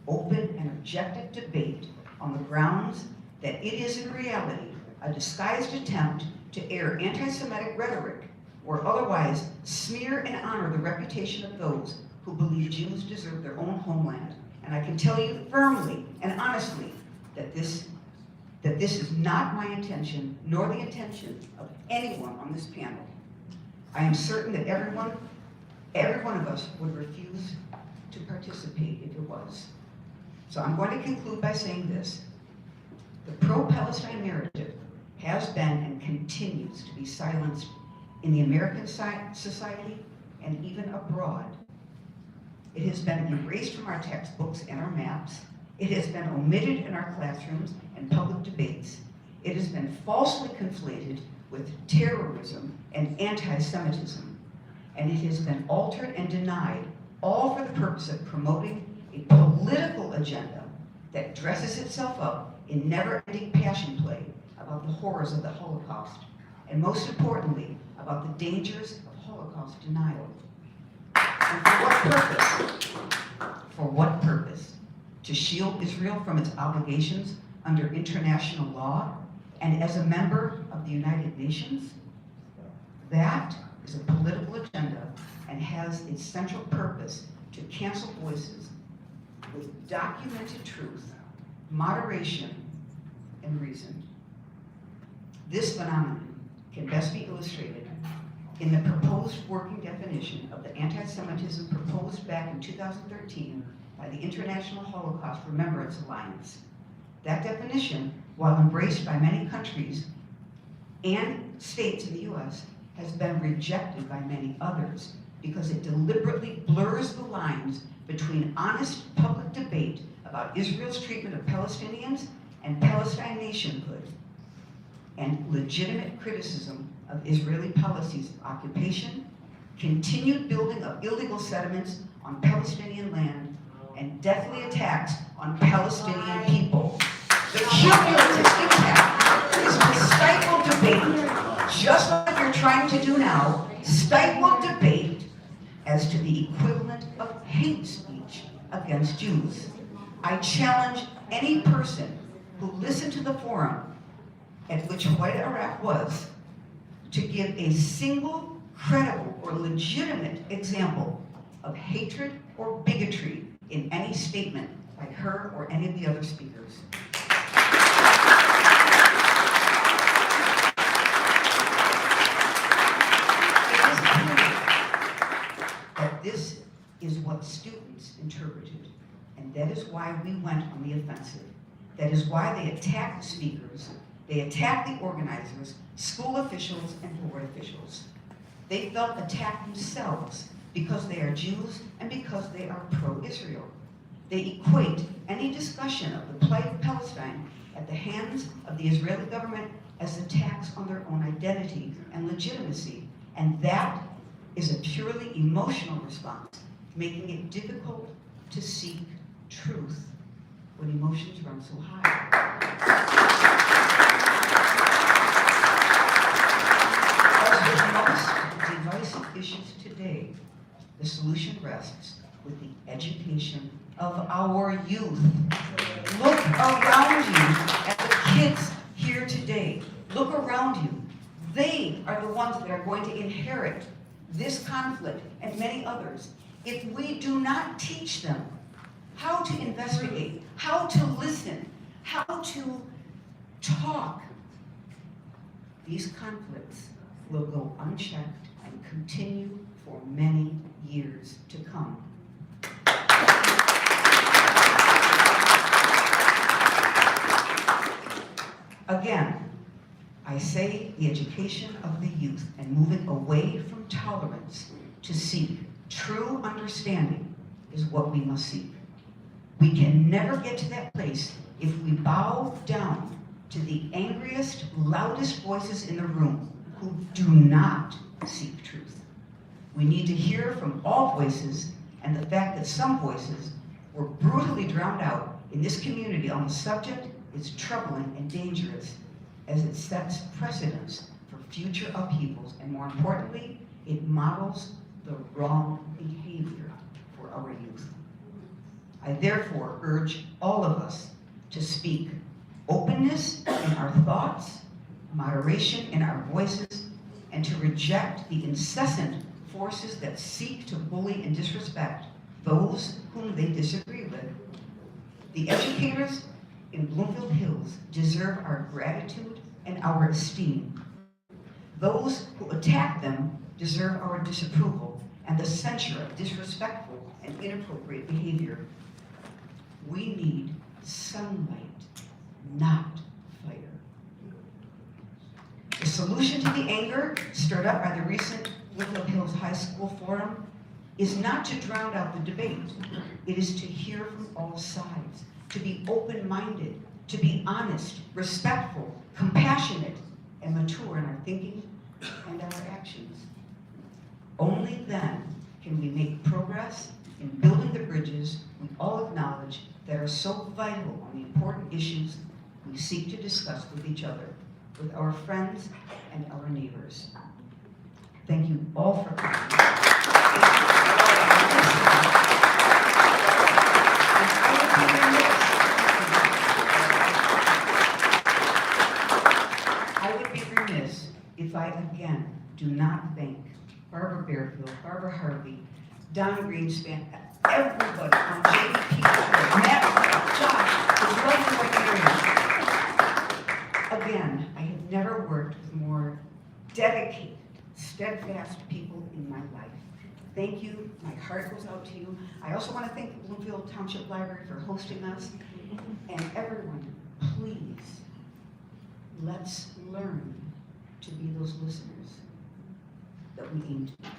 open and objective debate on the grounds that it is in reality a disguised attempt to air anti-Semitic rhetoric or otherwise smear and honor the reputation of those who believe Jews deserve their own homeland. And I can tell you firmly and honestly that this is not my intention, nor the intention of anyone on this panel. I am certain that every one of us would refuse to participate if it was. So I'm going to conclude by saying this. The pro-Palestine narrative has been and continues to be silenced in the American society and even abroad. It has been erased from our textbooks and our maps. It has been omitted in our classrooms and public debates. It has been falsely conflated with terrorism and anti-Semitism. And it has been altered and denied, all for the purpose of promoting a political agenda that dresses itself up in never-ending passion play about the horrors of the Holocaust, and most importantly, about the dangers of Holocaust denial. And for what purpose? For what purpose? To shield Israel from its obligations under international law and as a member of the United Nations? That is a political agenda and has its central purpose to cancel voices with documented truth, moderation, and reason. This phenomenon can best be illustrated in the proposed working definition of the anti-Semitism proposed back in 2013 by the International Holocaust Remembrance Alliance. That definition, while embraced by many countries and states in the US, has been rejected by many others because it deliberately blurs the lines between honest public debate about Israel's treatment of Palestinians and Palestine nationhood, and legitimate criticism of Israeli policies of occupation, continued building of illegal settlements on Palestinian land, and deathly attacks on Palestinian people. The cumulative impact is to stifle debate, just like you're trying to do now, stifle debate as to the equivalent of hate speech against Jews. I challenge any person who listened to the forum at which Huwaida Arraf was to give a single credible or legitimate example of hatred or bigotry in any statement by her or any of the other speakers. It is clear that this is what students interpreted, and that is why we went on the offensive. That is why they attacked the speakers, they attacked the organizers, school officials, and board officials. They felt attacked themselves because they are Jews and because they are pro-Israel. They equate any discussion of the plight of Palestine at the hands of the Israeli government as attacks on their own identity and legitimacy, and that is a purely emotional response, making it difficult to seek truth when emotions run so high. As with most divisive issues today, the solution rests with the education of our youth. Look around you at the kids here today. Look around you. They are the ones that are going to inherit this conflict and many others. If we do not teach them how to investigate, how to listen, how to talk, these conflicts will go unchecked and continue for many years to come. Again, I say the education of the youth and moving away from tolerance to seek true understanding is what we must seek. We can never get to that place if we bow down to the angriest, loudest voices in the room who do not seek truth. We need to hear from all voices, and the fact that some voices were brutally drowned out in this community on the subject is troubling and dangerous, as it sets precedents for future upheavals, and more importantly, it models the wrong behavior for our youth. I therefore urge all of us to speak openness in our thoughts, moderation in our voices, and to reject the incessant forces that seek to bully and disrespect those whom they disagree with. The educators in Bloomfield Hills deserve our gratitude and our esteem. Those who attack them deserve our disapproval and the censure of disrespectful and inappropriate behavior. We need sunlight, not The solution to the anger stirred up by the recent Bloomfield Hills High School Forum is not to drown out the debate. It is to hear from all sides, to be open-minded, to be honest, respectful, compassionate, and mature in our thinking and our actions. Only then can we make progress in building the bridges we all acknowledge that are so vital on the important issues we seek to discuss with each other, with our friends and our neighbors. Thank you all for coming. I would be remiss if I again do not thank Barbara Bearfield, Barbara Harvey, Don Greenspan, everybody on JP, Matt, Josh, the lovely area. Again, I have never worked with more dedicated, steadfast people in my life. Thank you. My heart goes out to you. I also want to thank the Bloomfield Township Library for hosting us. And everyone, please, let's learn to be those listeners that we aim to be.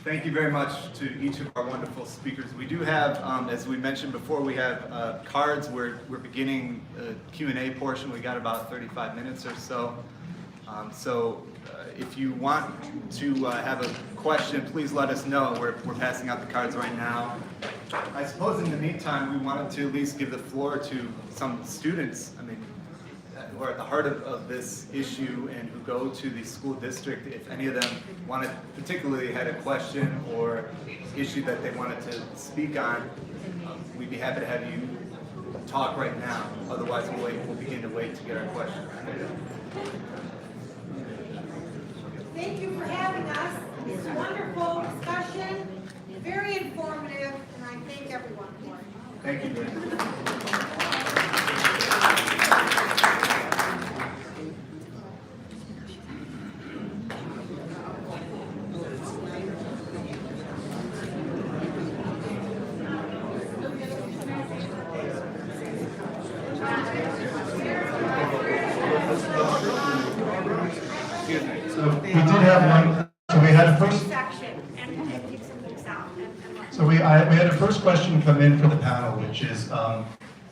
Thank you very much to each of our wonderful speakers. We do have, as we mentioned before, we have cards. We're beginning the Q&A portion. We got about 35 minutes or so. If you want to have a question, please let us know. We're passing out the cards right now. I suppose in the meantime, we wanted to at least give the floor to some students, who are at the heart of this issue and who go to the school district. If any of them particularly had a question or issue that they wanted to speak on, we'd be happy to have you talk right now. Otherwise, we'll begin to wait to get our questions. Thank you for having us. It's a wonderful discussion, very informative, and I thank everyone for it. Thank you. So we did have one, so we had a first, Section, and keep some things out. so we had a first question come in for the panel, which is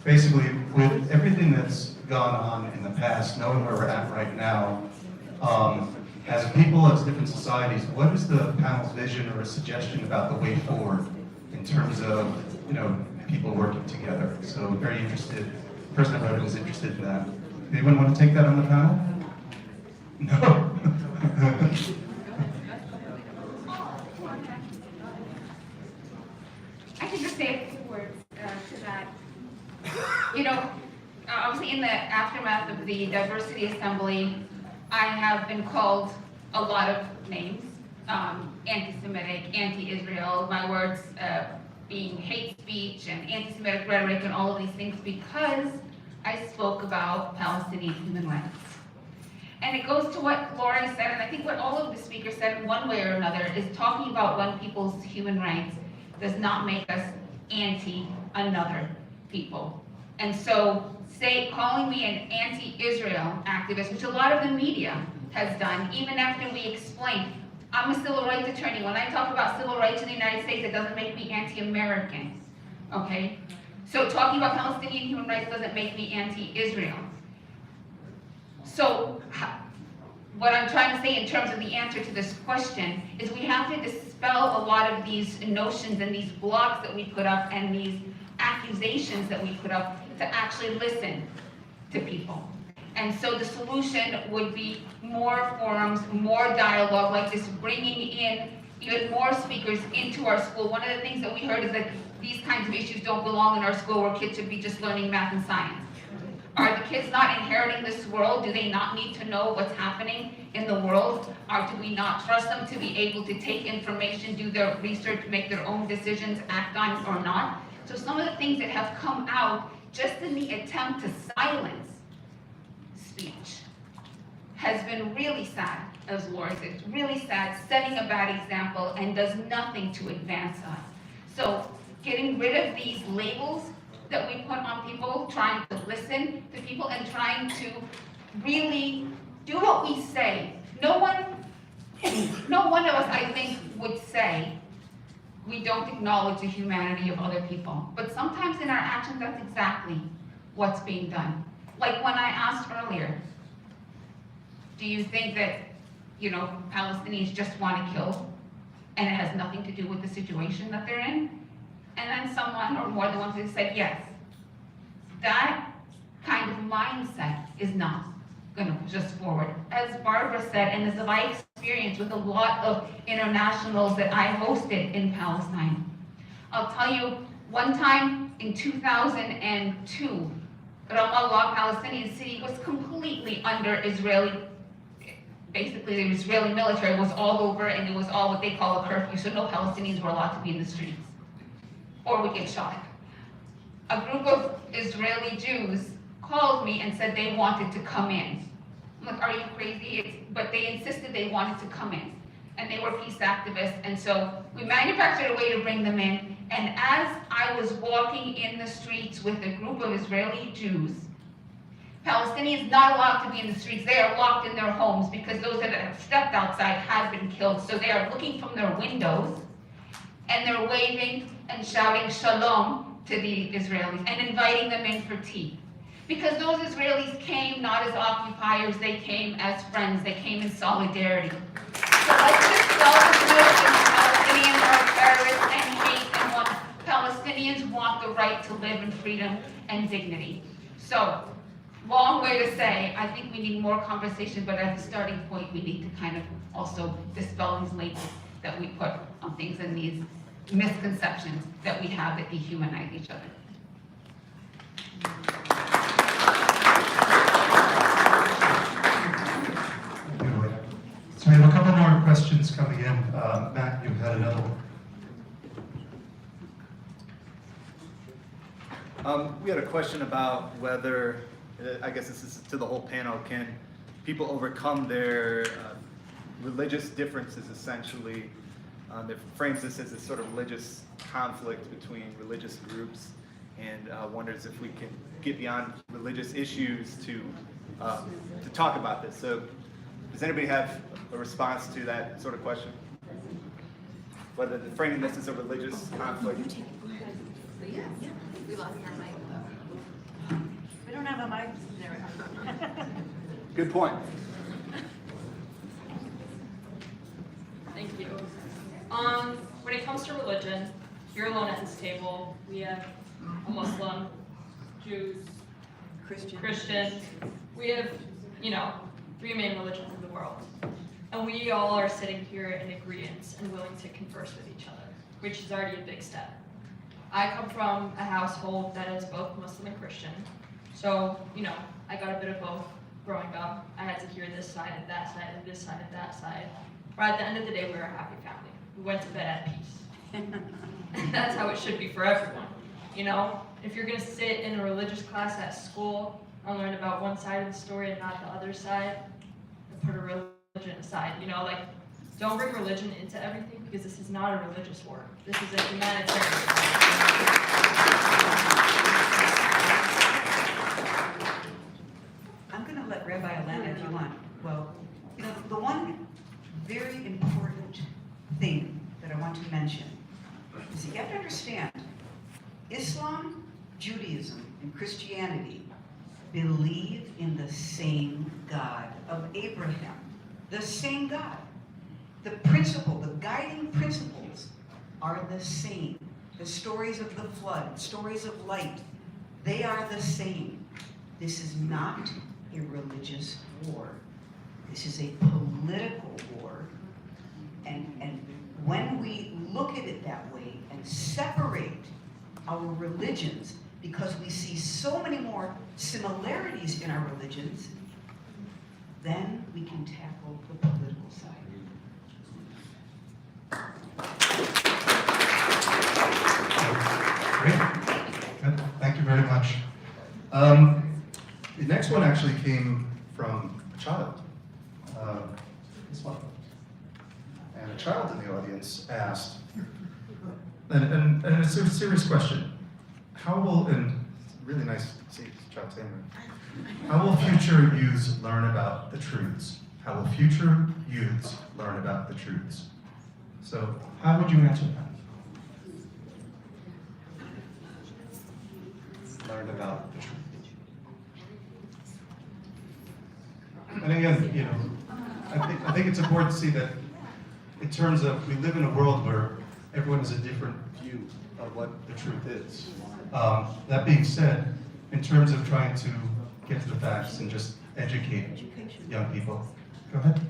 basically with everything that's gone on in the past, knowing where we're at right now, as people, as different societies, what is the panel's vision or a suggestion about the way forward in terms of, people working together? So very interested, the person that wrote it was interested in that. Anyone want to take that on the panel? No. I can just say a few words to that. Obviously in the aftermath of the Diversity Assembly, I have been called a lot of names, anti-Semitic, anti-Israel, my words being hate speech and anti-Semitic rhetoric and all of these things because I spoke about Palestinian human rights. And it goes to what Lori said, and I think what all of the speakers said in one way or another, is talking about one people's human rights does not make us anti-another people. And so, calling me an anti-Israel activist, which a lot of the media has done, even after we explained, I'm a civil rights attorney. When I talk about civil rights in the United States, it doesn't make me anti-American, okay? So talking about Palestinian human rights doesn't make me anti-Israel. So what I'm trying to say in terms of the answer to this question is we have to dispel a lot of these notions and these blocks that we put up and these accusations that we put up to actually listen to people. And so the solution would be more forums, more dialogue like this, bringing in even more speakers into our school. One of the things that we heard is that these kinds of issues don't belong in our school where kids should be just learning math and science. Are the kids not inheriting this world? Do they not need to know what's happening in the world? Or do we not trust them to be able to take information, do their research, make their own decisions, act on it or not? So some of the things that have come out just in the attempt to silence speech has been really sad, as Laura said, it's really sad, setting a bad example and does nothing to advance us. So getting rid of these labels that we put on people, trying to listen to people and trying to really do what we say. No one of us, I think, would say we don't acknowledge the humanity of other people. But sometimes in our actions, that's exactly what's being done. Like when I asked earlier, do you think that, Palestinians just want to kill and it has nothing to do with the situation that they're in? And then someone or more than one person said yes. That kind of mindset is not going to push us forward. As Barbara said, and as I experienced with a lot of internationals that I hosted in Palestine, I'll tell you, one time in 2002, Ramallah, Palestinian city, was completely under Israeli. Basically, the Israeli military was all over, and it was all what they call a curfew, so no Palestinians were allowed to be in the streets, or would get shot. A group of Israeli Jews called me and said they wanted to come in. I'm like, are you crazy? But they insisted they wanted to come in, and they were peace activists, and so we manufactured a way to bring them in, and as I was walking in the streets with a group of Israeli Jews, Palestinians not allowed to be in the streets. They are locked in their homes because those that have stepped outside have been killed. So they are looking from their windows and they're waving and shouting shalom to the Israelis and inviting them in for tea. Because those Israelis came not as occupiers, they came as friends, they came in solidarity. So let's dispel the notion that Palestinians are terrorists and hate and want. Palestinians want the right to live in freedom and dignity. So, long way to say, I think we need more conversation, but as a starting point, we need to kind of also dispel these labels that we put on things and these misconceptions that we have that dehumanize each other. So we have a couple more questions coming in. Matt, you had another one. We had a question about whether, I guess this is to the whole panel, can people overcome their religious differences, essentially? It frames this as a sort of religious conflict between religious groups, and wonders if we can get beyond religious issues to talk about this. So does anybody have a response to that sort of question? Whether framing this as a religious conflict? We lost our mic. We don't have a mic. Good point. Thank you. When it comes to religion, you're alone at this table. We have a Muslim, Jews, Christians. We have, three main religions in the world. And we all are sitting here in agreement and willing to converse with each other, which is already a big step. I come from a household that is both Muslim and Christian. So, I got a bit of both growing up. I had to hear this side and that side and this side and that side. But at the end of the day, we were a happy family. We went to bed at peace. And that's how it should be for everyone. If you're gonna sit in a religious class at school and learn about one side of the story and not the other side, put a religion aside. Don't bring religion into everything, because this is not a religious war. This is a humanitarian war. I'm going to let Rabbi Alana, if you want. Well, the one very important thing that I want to mention is that you have to understand, Islam, Judaism, and Christianity believe in the same God of Abraham, the same God. The principle, the guiding principles are the same. The stories of the flood, stories of light, they are the same. This is not a religious war. This is a political war. And when we look at it that way and separate our religions, because we see so many more similarities in our religions, then we can tackle the political side. Great. Good. Thank you very much. The next one actually came from a child. this one. And a child in the audience asked, and it's a serious question, how will, and really nice to see this child saying that, how will future youths learn about the truths? How will future youths learn about the truths? So, how would you answer that? Learn about the truth. And again, you know, I think it's important to see that in terms of, we live in a world where everyone has a different view of what the truth is. That being said, in terms of trying to get to the facts and just educate young people, go ahead.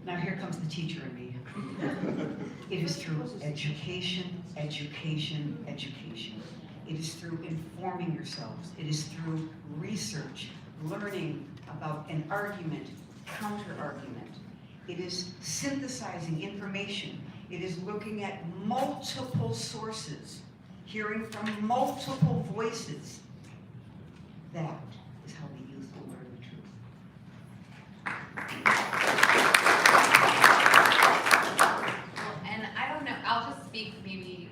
Now here comes the teacher in me. It is through education, education, education. It is through informing yourselves. It is through research, learning about an argument, counter-argument. It is synthesizing information. It is looking at multiple sources, hearing from multiple voices. That is how the youth will learn the truth. And I don't know, I'll just speak maybe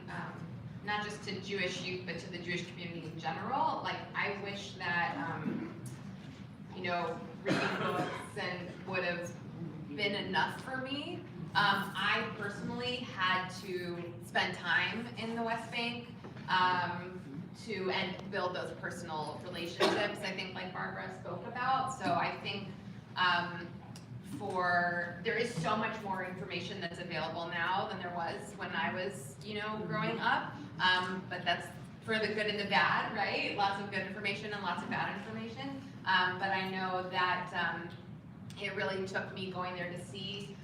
not just to Jewish youth, but to the Jewish community in general. Like, I wish that, you know, reading books and would have been enough for me. I personally had to spend time in the West Bank and build those personal relationships, I think, like Barbara spoke about. So I think there is so much more information that's available now than there was when I was, you know, growing up. But that's for the good and the bad, right? Lots of good information and lots of bad information. But I know that it really took me going there to see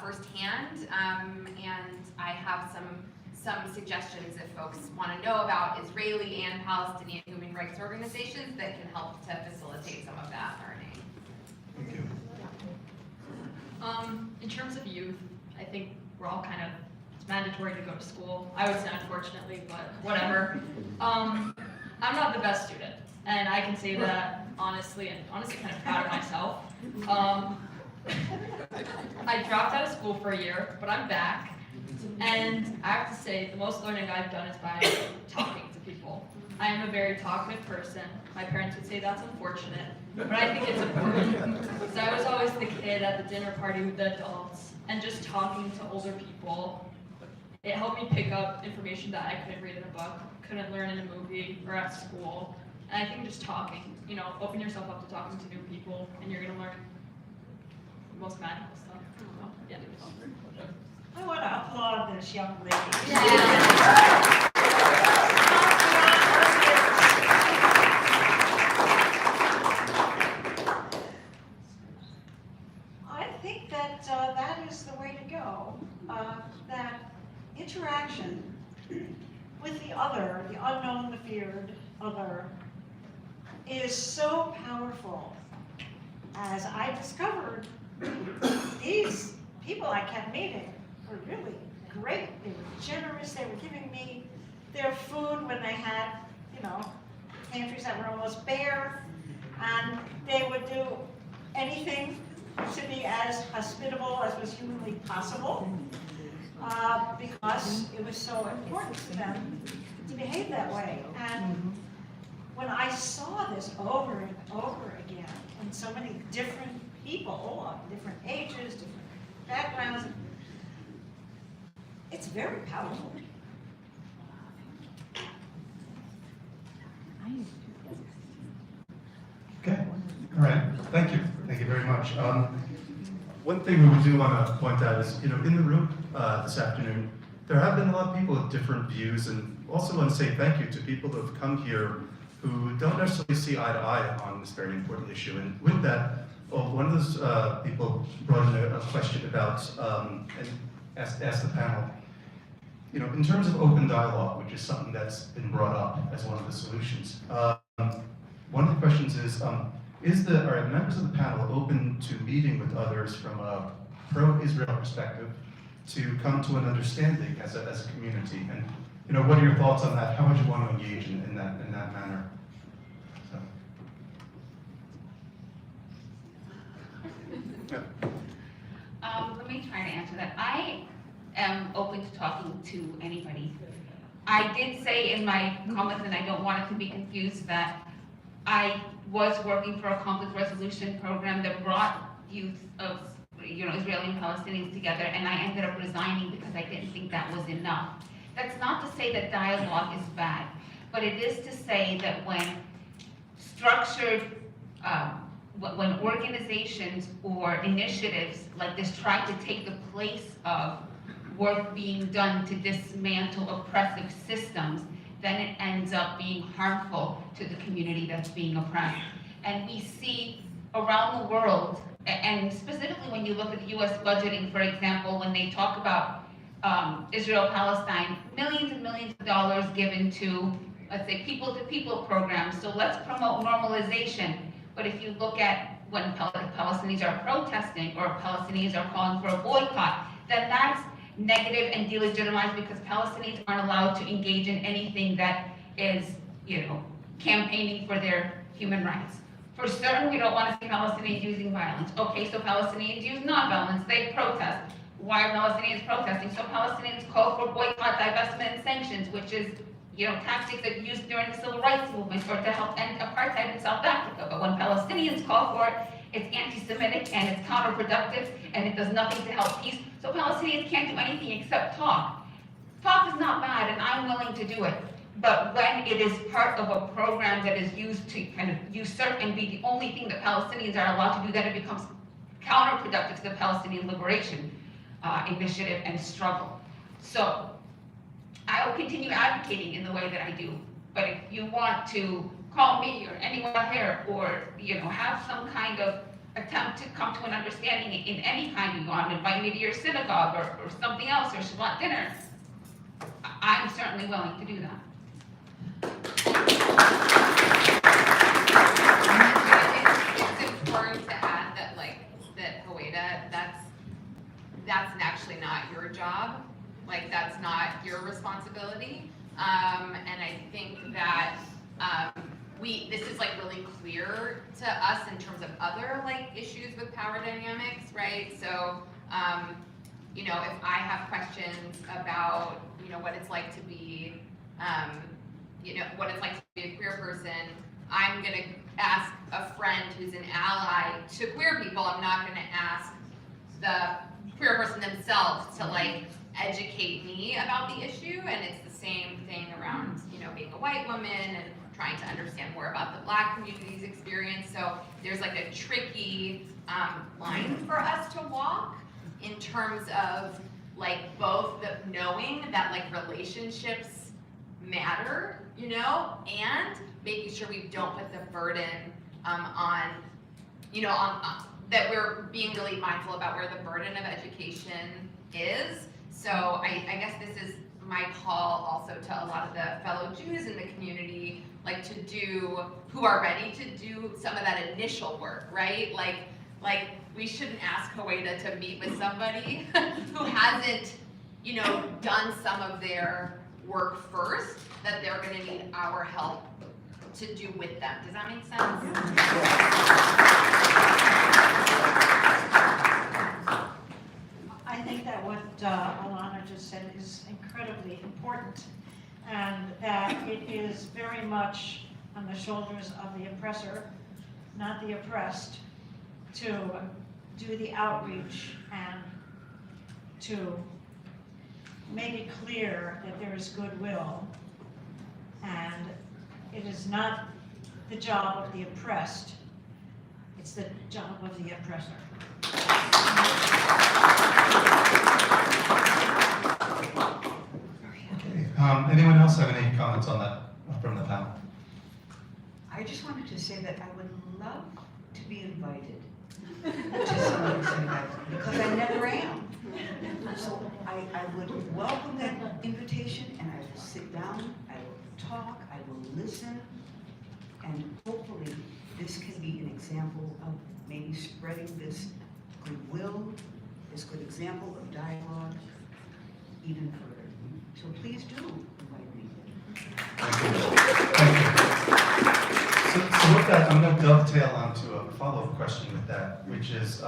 firsthand, and I have some suggestions if folks want to know about Israeli and Palestinian human rights organizations that can help to facilitate some of that learning. Thank you. In terms of youth, I think we're all kind of, it's mandatory to go to school. I would say unfortunately, but whatever. I'm not the best student, and I can say that honestly, and honestly kind of proud of myself. I dropped out of school for a year, but I'm back, and I have to say the most learning I've done is by talking to people. I am a very talkative person. My parents would say that's unfortunate, but I think it's important. So I was always the kid at the dinner party with the adults, and just talking to older people, it helped me pick up information that I couldn't read in a book, couldn't learn in a movie or at school. And I think just talking, you know, open yourself up to talking to new people, and you're gonna learn the most magical stuff. So, yeah. I want to applaud this young lady. I think that that is the way to go. That interaction with the other, the unknown, the feared other, is so powerful. As I discovered, these people I kept meeting were really great. They were generous. They were giving me their food when they had, you know, pantries that were almost bare. And they would do anything to be as hospitable as was humanly possible, because it was so important to them to behave that way. And when I saw this over and over again, and so many different people of different ages, different backgrounds, it's very powerful. Okay, all right, thank you very much. One thing we do want to point out is, you know, in the room this afternoon, there have been a lot of people with different views, and also want to say thank you to people who have come here who don't necessarily see eye to eye on this very important issue. And with that, one of those people brought in a question about, and asked the panel, you know, in terms of open dialogue, which is something that's been brought up as one of the solutions. One of the questions is are members of the panel open to meeting with others from a pro-Israel perspective to come to an understanding as a community? And, you know, what are your thoughts on that? How would you want to engage in that manner? So. Let me try to answer that. I am open to talking to anybody. I did say in my comments, and I don't want it to be confused, that I was working for a conflict resolution program that brought youth of, Israeli and Palestinians together, and I ended up resigning because I didn't think that was enough. That's not to say that dialogue is bad, but it is to say that when structured, when organizations or initiatives like this try to take the place of work being done to dismantle oppressive systems, then it ends up being harmful to the community that's being oppressed. And we see around the world, and specifically when you look at the US budgeting, for example, when they talk about Israel-Palestine, millions and millions of dollars given to, let's say, people-to-people programs. So let's promote normalization. But if you look at when Palestinians are protesting or Palestinians are calling for a boycott, then that's negative and delegitimized because Palestinians aren't allowed to engage in anything that is, campaigning for their human rights. For certain, we don't want to see Palestinians using violence. Okay, so Palestinians use non-violence, they protest. Why are Palestinians protesting? So Palestinians call for boycott, divestment, and sanctions, which is, tactics that used during the civil rights movement or to help end apartheid in South Africa. But when Palestinians call for it, it's anti-Semitic and it's counterproductive and it does nothing to help peace. So Palestinians can't do anything except talk. Talk is not bad and I'm willing to do it. But when it is part of a program that is used to kind of usurp and be the only thing that Palestinians are allowed to do, then it becomes counterproductive to the Palestinian liberation initiative and struggle. So I will continue advocating in the way that I do. But if you want to call me or anyone here or have some kind of attempt to come to an understanding in any kind you want, invite me to your synagogue or something else or Shabbat dinner, I'm certainly willing to do that. It's important to add that Huwaida, that's actually not your job. That's not your responsibility. And I think that this is really clear to us in terms of other issues with power dynamics, right? So, if I have questions about, what it's like to be, what it's like to be a queer person, I'm gonna ask a friend who's an ally to queer people. I'm not gonna ask the queer person themselves to educate me about the issue. And it's the same thing around, being a white woman and trying to understand more about the Black community's experience. So there's a tricky line for us to walk in terms of both the knowing that relationships matter, and making sure we don't put the burden on that we're being really mindful about where the burden of education is. So I guess this is my call also to a lot of the fellow Jews in the community, who are ready to do some of that initial work, right? We shouldn't ask Huwaida to meet with somebody who hasn't, done some of their work first, that they're gonna need our help to do with them. Does that make sense? I think that what Alana just said is incredibly important, and that it is very much on the shoulders of the oppressor, not the oppressed, to do the outreach and to make it clear that there is goodwill, and it is not the job of the oppressed, it's the job of the oppressor. Okay. Anyone else have any comments on that from the panel? I just wanted to say that I would love to be invited to some of these events, because I never am. So I would welcome that invitation, and I will sit down, I will talk, I will listen, and hopefully this can be an example of maybe spreading this goodwill, this good example of dialogue even further. So please do invite me. Thank you. So with that, I'm going to dovetail onto a follow-up question with that, which is,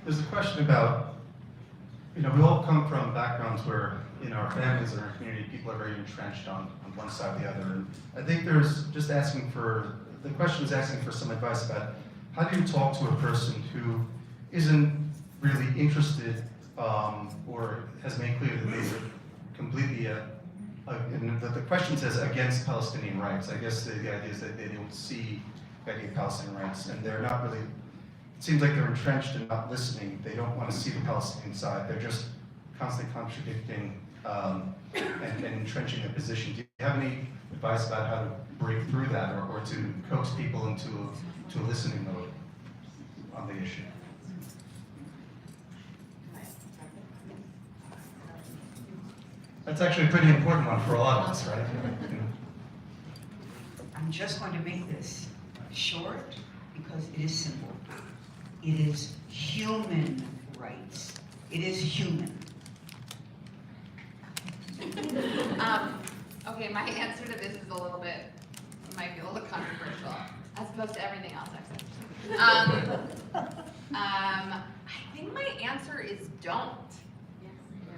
there's a question about, we all come from backgrounds where in our families and our community, people are very entrenched on one side or the other. And I think the question is asking for some advice about how do you talk to a person who isn't really interested or has made clear that they are completely, and the question says against Palestinian rights. I guess the idea is that they don't see the idea of Palestinian rights, and they're not really, it seems like they're entrenched and not listening. They don't want to see the Palestinian side. They're just constantly contradicting and entrenching their position. Do you have any advice about how to break through that or to coax people into a listening mode on the issue? That's actually a pretty important one for a lot of us, right? I'm just going to make this short because it is simple. It is human rights. It is human. Okay, my answer to this is a little bit, might be a little controversial, as opposed to everything else I've said. I think my answer is don't.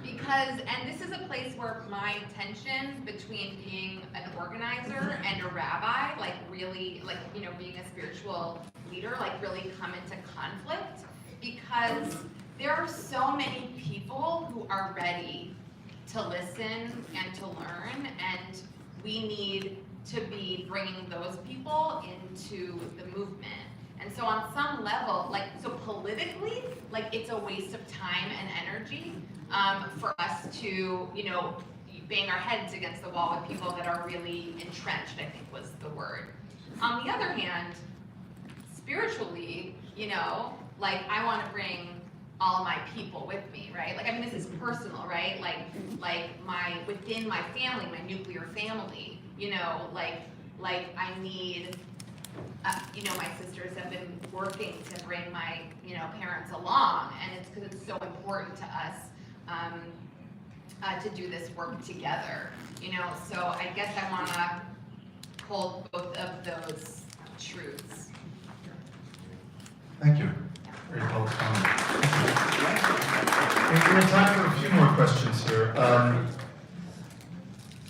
Because, and this is a place where my tension between being an organizer and a rabbi, like really, like, being a spiritual leader, like really come into conflict, because there are so many people who are ready to listen and to learn, and we need to be bringing those people into the movement. And so on some level, so politically, it's a waste of time and energy for us to, bang our heads against the wall with people that are really entrenched, I think was the word. On the other hand, spiritually, I want to bring all of my people with me, right? This is personal, right? Within my family, my nuclear family, I need, my sisters have been working to bring my, parents along, and it's because it's so important to us to do this work together, so I guess I want to hold both of those truths. Thank you. Very well done. We have time for a few more questions here.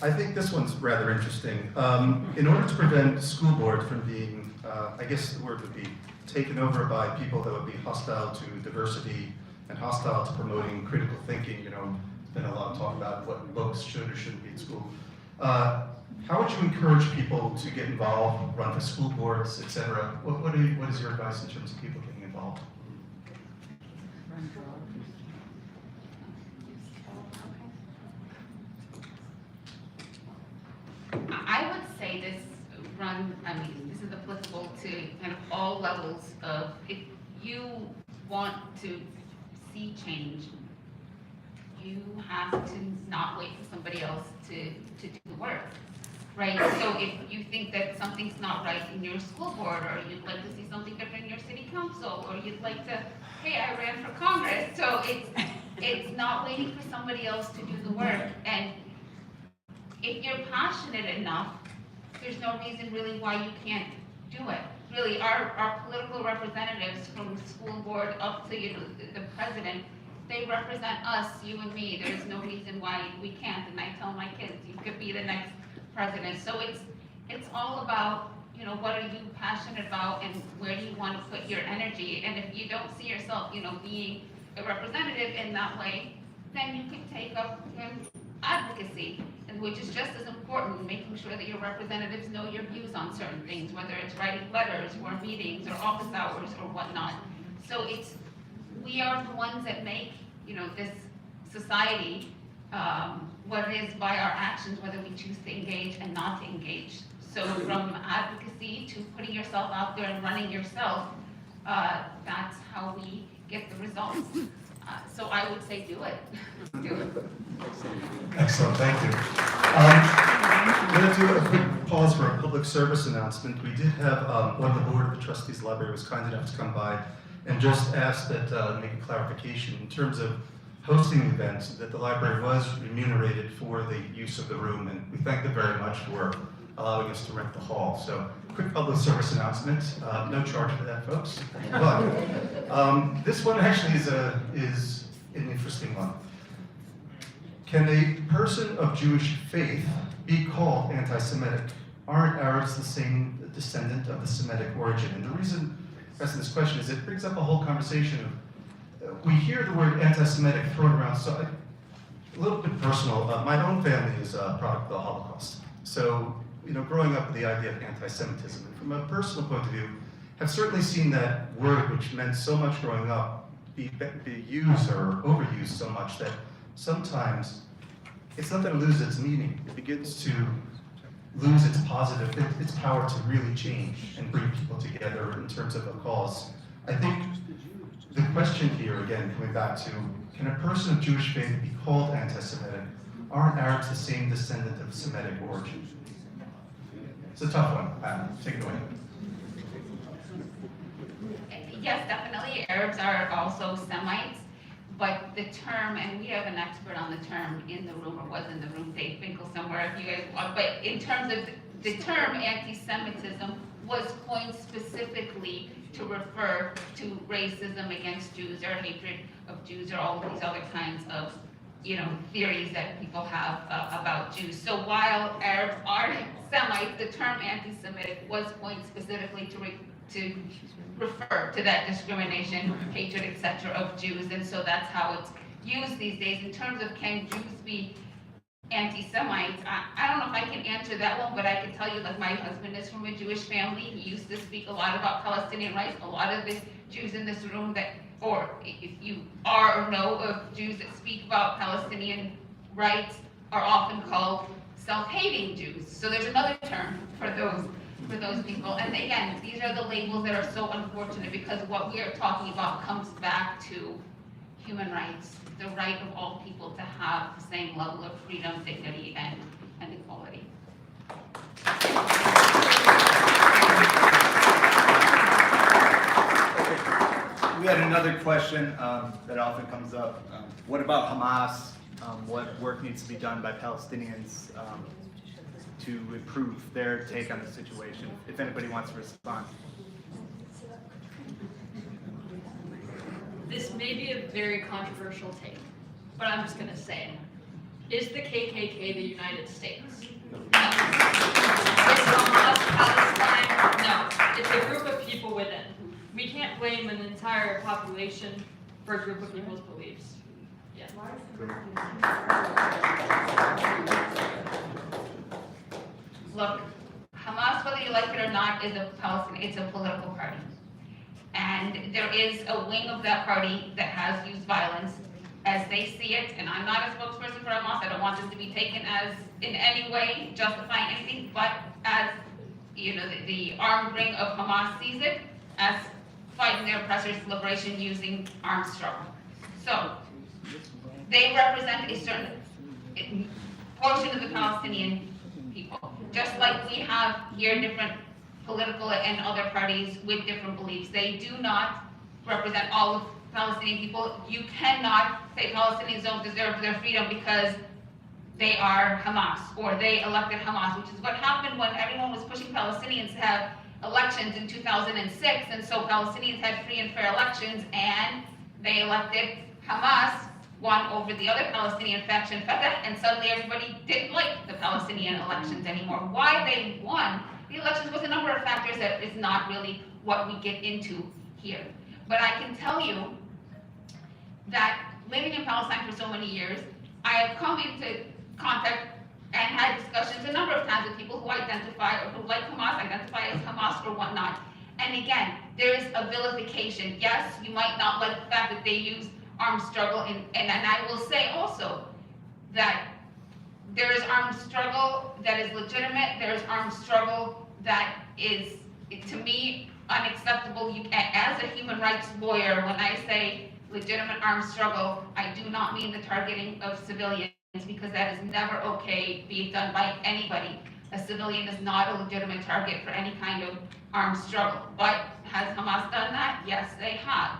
I think this one's rather interesting. In order to prevent school boards from being, I guess the word would be taken over by people that would be hostile to diversity and hostile to promoting critical thinking, been a lot of talk about what books should or shouldn't be in school. How would you encourage people to get involved, run for school boards, etc.? What is your advice in terms of people getting involved? I would say this this is applicable to kind of all levels of, if you want to see change, you have to not wait for somebody else to do the work, right? So if you think that something's not right in your school board, or you'd like to see something different in your city council, or you'd like to, hey, I ran for Congress, so it's not waiting for somebody else to do the work. And if you're passionate enough, there's no reason really why you can't do it. Really, our political representatives from the school board up to the president, they represent us, you and me. There's no reason why we can't. And I tell my kids, you could be the next president. So it's all about, what are you passionate about and where do you want to put your energy? And if you don't see yourself, being a representative in that way, then you can take up advocacy, and which is just as important, making sure that your representatives know your views on certain things, whether it's writing letters or meetings or office hours or whatnot. So we are the ones that make, this society what it is by our actions, whether we choose to engage and not to engage. So from advocacy to putting yourself out there and running yourself, that's how we get the results. So I would say do it. Do it. Excellent, thank you. I'm going to do a quick pause for a public service announcement. We did have one of the board of the trustees library was kind enough to come by and just ask that make a clarification in terms of hosting events, that the library was remunerated for the use of the room, and we thank them very much for allowing us to rent the hall. So, quick public service announcement, no charge for that, folks. But this one actually is an interesting one. Can a person of Jewish faith be called anti-Semitic? Aren't Arabs the same descendant of the Semitic origin? And the reason I'm asking this question is it brings up a whole conversation of, we hear the word anti-Semitic thrown around, so a little bit personal. My own family is a product of the Holocaust. So, growing up with the idea of anti-Semitism, and from a personal point of view, I've certainly seen that word, which meant so much growing up, be used or overused so much that sometimes it's not going to lose its meaning. It begins to lose its power to really change and bring people together in terms of a cause. I think the question here, again, coming back to, can a person of Jewish faith be called anti-Semitic? Aren't Arabs the same descendant of Semitic origin? It's a tough one. Take it away. Yes, definitely, Arabs are also Semites, but the term, and we have an expert on the term in the room, or was in the room, Dave Finkel somewhere, if you guys want, but in terms of the term anti-Semitism was coined specifically to refer to racism against Jews or hatred of Jews or all of these other kinds of theories that people have about Jews. So while Arabs are Semites, the term anti-Semitic was coined specifically to refer to that discrimination, hatred, etc. of Jews, and so that's how it's used these days. In terms of can Jews be anti-Semites, I don't know if I can answer that one, but I can tell you, like, my husband is from a Jewish family. He used to speak a lot about Palestinian rights. A lot of the Jews in this room or if you are or know of Jews that speak about Palestinian rights are often called self-hating Jews. So there's another term for those people. And again, these are the labels that are so unfortunate because what we are talking about comes back to human rights, the right of all people to have the same level of freedom, dignity, and equality. We had another question that often comes up. What about Hamas? What work needs to be done by Palestinians to improve their take on the situation? If anybody wants to respond. This may be a very controversial take, but I'm just going to say it. Is the KKK the United States? No. Is Hamas Palestine? No. It's a group of people within. We can't blame an entire population for a group of people's beliefs. Yeah. Look, Hamas, whether you like it or not, is it's a political party. And there is a wing of that party that has used violence as they see it, and I'm not a spokesperson for Hamas. I don't want this to be taken as in any way justifying anything, but as the armed ring of Hamas sees it, as fighting their oppressors' liberation using armed struggle. So they represent a certain portion of the Palestinian people, just like we have here different political and other parties with different beliefs. They do not represent all of Palestinian people. You cannot say Palestinians don't deserve their freedom because they are Hamas or they elected Hamas, which is what happened when everyone was pushing Palestinians to have elections in 2006, and so Palestinians had free and fair elections, and they elected Hamas, won over the other Palestinian faction, Fatah, and suddenly everybody didn't like the Palestinian elections anymore. Why they won the elections was a number of factors that is not really what we get into here. But I can tell you that living in Palestine for so many years, I have come into contact and had discussions a number of times with people who identify or who like Hamas, identify as Hamas or whatnot. And again, there is a vilification. Yes, you might not like the fact that they use armed struggle, and I will say also that there is armed struggle that is legitimate. There is armed struggle that is, to me, unacceptable. As a human rights lawyer, when I say legitimate armed struggle, I do not mean the targeting of civilians, because that is never okay being done by anybody. A civilian is not a legitimate target for any kind of armed struggle. But has Hamas done that? Yes, they have.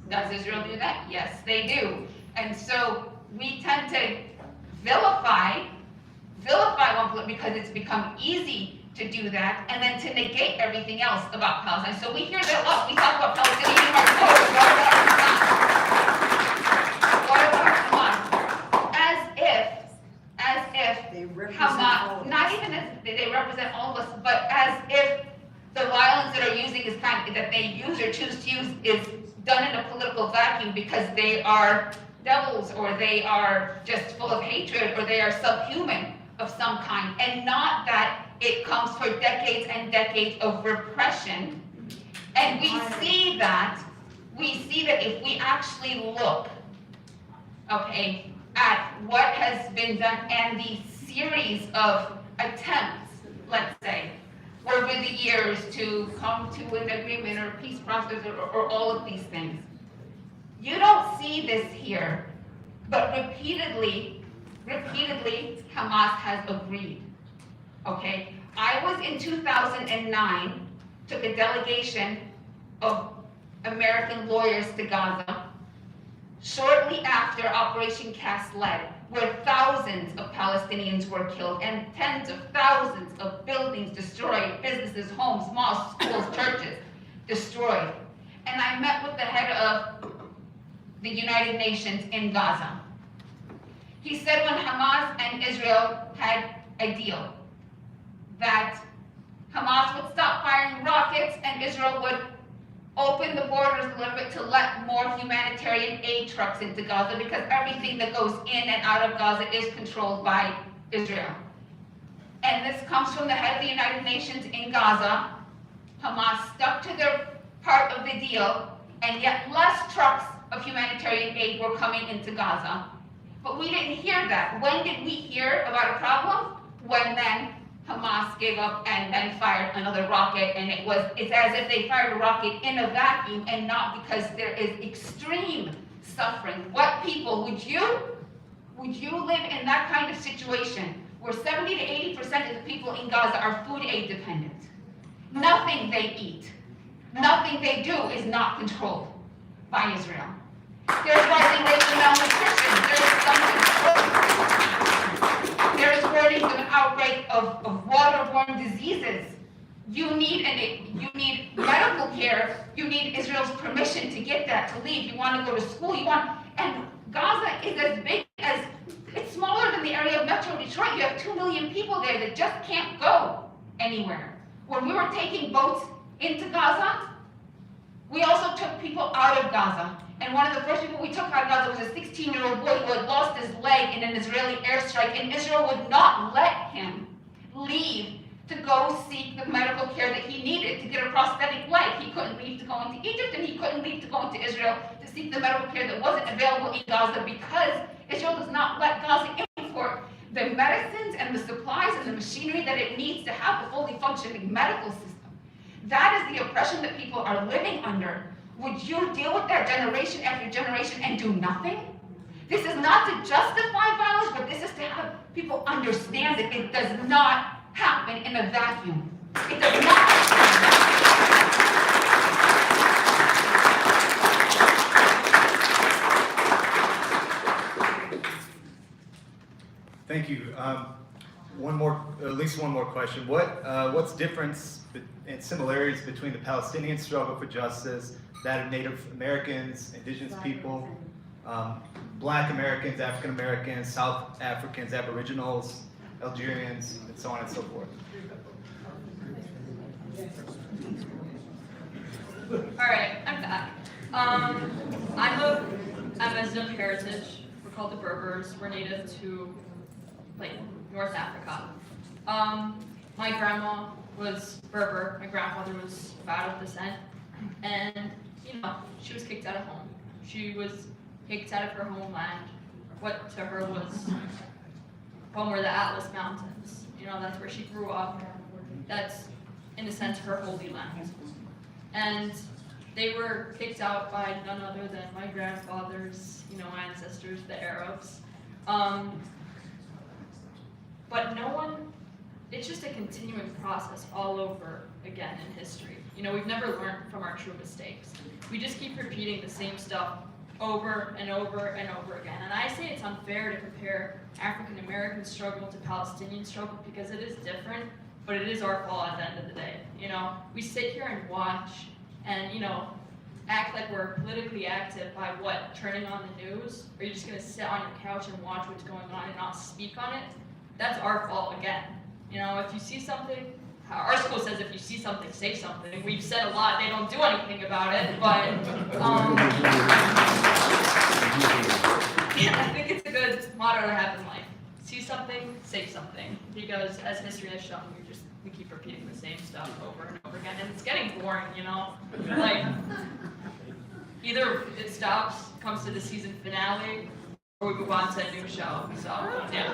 Does Israel do that? Yes, they do. And so we tend to vilify one because it's become easy to do that, and then to negate everything else about Palestine. So we hear that a lot. We talk about Palestinian rights. What about Hamas? As if They represent Hamas, all of not us. even as they represent all of us, but as if the violence that are using is that they use or choose to use is done in a political vacuum because they are devils or they are just full of hatred or they are subhuman of some kind, and not that it comes for decades and decades of repression. And we see that if we actually look, okay, at what has been done and the series of attempts, let's say, over the years to come to an agreement or peace process or all of these things. You don't see this here, but repeatedly, Hamas has agreed, okay? I was in 2009, took a delegation of American lawyers to Gaza, shortly after Operation Cast Lead, where thousands of Palestinians were killed and tens of thousands of buildings destroyed, businesses, homes, mosques, schools, churches destroyed. And I met with the head of the United Nations in Gaza. He said when Hamas and Israel had a deal, that Hamas would stop firing rockets and Israel would open the borders a little bit to let more humanitarian aid trucks into Gaza, because everything that goes in and out of Gaza is controlled by Israel. And this comes from the head of the United Nations in Gaza. Hamas stuck to their part of the deal, and yet less trucks of humanitarian aid were coming into Gaza. But we didn't hear that. When did we hear about a problem? When then Hamas gave up and then fired another rocket, and it's as if they fired a rocket in a vacuum and not because there is extreme suffering. What people would you live in that kind of situation where 70 to 80% of the people in Gaza are food aid dependent? Nothing they eat, nothing they do is not controlled by Israel. There's rising rates of malnutrition. There's warnings of an outbreak of waterborne diseases. You need medical care. You need Israel's permission to get that, to leave. You want to go to school. And Gaza is as big as, it's smaller than the area of Metro Detroit. You have 2 million people there that just can't go anywhere. When we were taking boats into Gaza, we also took people out of Gaza. And one of the first people we took out of Gaza was a 16-year-old boy who had lost his leg in an Israeli airstrike, and Israel would not let him leave to go seek the medical care that he needed to get a prosthetic leg. He couldn't leave to go into Egypt, and he couldn't leave to go into Israel to seek the medical care that wasn't available in Gaza, because Israel does not let Gaza import the medicines and the supplies and the machinery that it needs to have a fully functioning medical system. That is the oppression that people are living under. Would you deal with that generation after generation and do nothing? This is not to justify violence, but this is to have people understand that it does not happen in a vacuum. It does not. Thank you. At least one more question. What's difference and similarities between the Palestinian struggle for justice, that of Native Americans, indigenous people, Black Americans, African Americans, South Africans, Aboriginals, Algerians, and so on and so forth? All right, I'm back. I'm of Amazigh heritage. We're called the Berbers. We're native to North Africa. My grandma was Berber. My grandfather was of Arab descent, and she was kicked out of home. She was kicked out of her homeland. What to her was home were the Atlas Mountains. That's where she grew up. That's, in a sense, her holy land. And they were kicked out by none other than my grandfather's, ancestors, the Arabs. But no one, it's just a continuing process all over again in history. We've never learned from our true mistakes. We just keep repeating the same stuff over and over and over again. And I say it's unfair to compare African American struggle to Palestinian struggle because it is different, but it is our fault at the end of the day. You know, we sit here and watch and, you know, act like we're politically active by what? Turning on the news? Or are you just gonna sit on your couch and watch what's going on and not speak on it? That's our fault again. You know, if you see something, our school says if you see something, say something. We've said a lot, they don't do anything about it, but yeah, I think it's a good motto to have in life. See something, say something. Because as history has shown, we keep repeating the same stuff over and over again, and it's getting boring, you know? Like, either it stops, comes to the season finale, or we move on to a new show. So, yeah.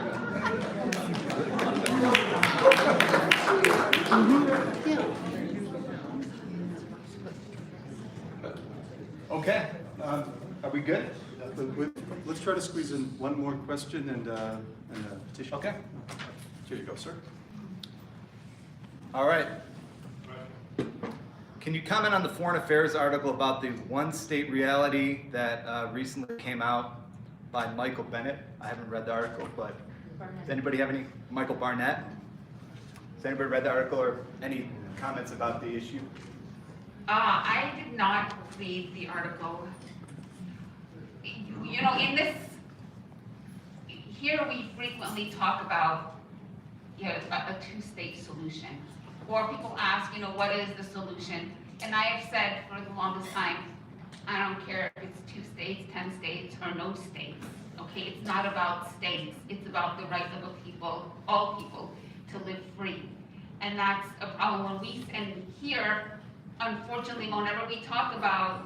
Okay, are we good? Let's try to squeeze in one more question and a petition. Okay. Here you go, sir. All right. Can you comment on the Foreign Affairs article about the one state reality that recently came out by Michael Bennett? I haven't read the article, but does anybody have any? Michael Barnett? Has anybody read the article or any comments about the issue? I did not read the article. You know, here we frequently talk about, you know, a two-state solution. Or people ask, you know, what is the solution? And I have said for the longest time, I don't care if it's 2 states, 10 states, or no states, okay? It's not about states, it's about the right of a people, all people, to live free. And that's a problem and here, unfortunately, whenever we talk about,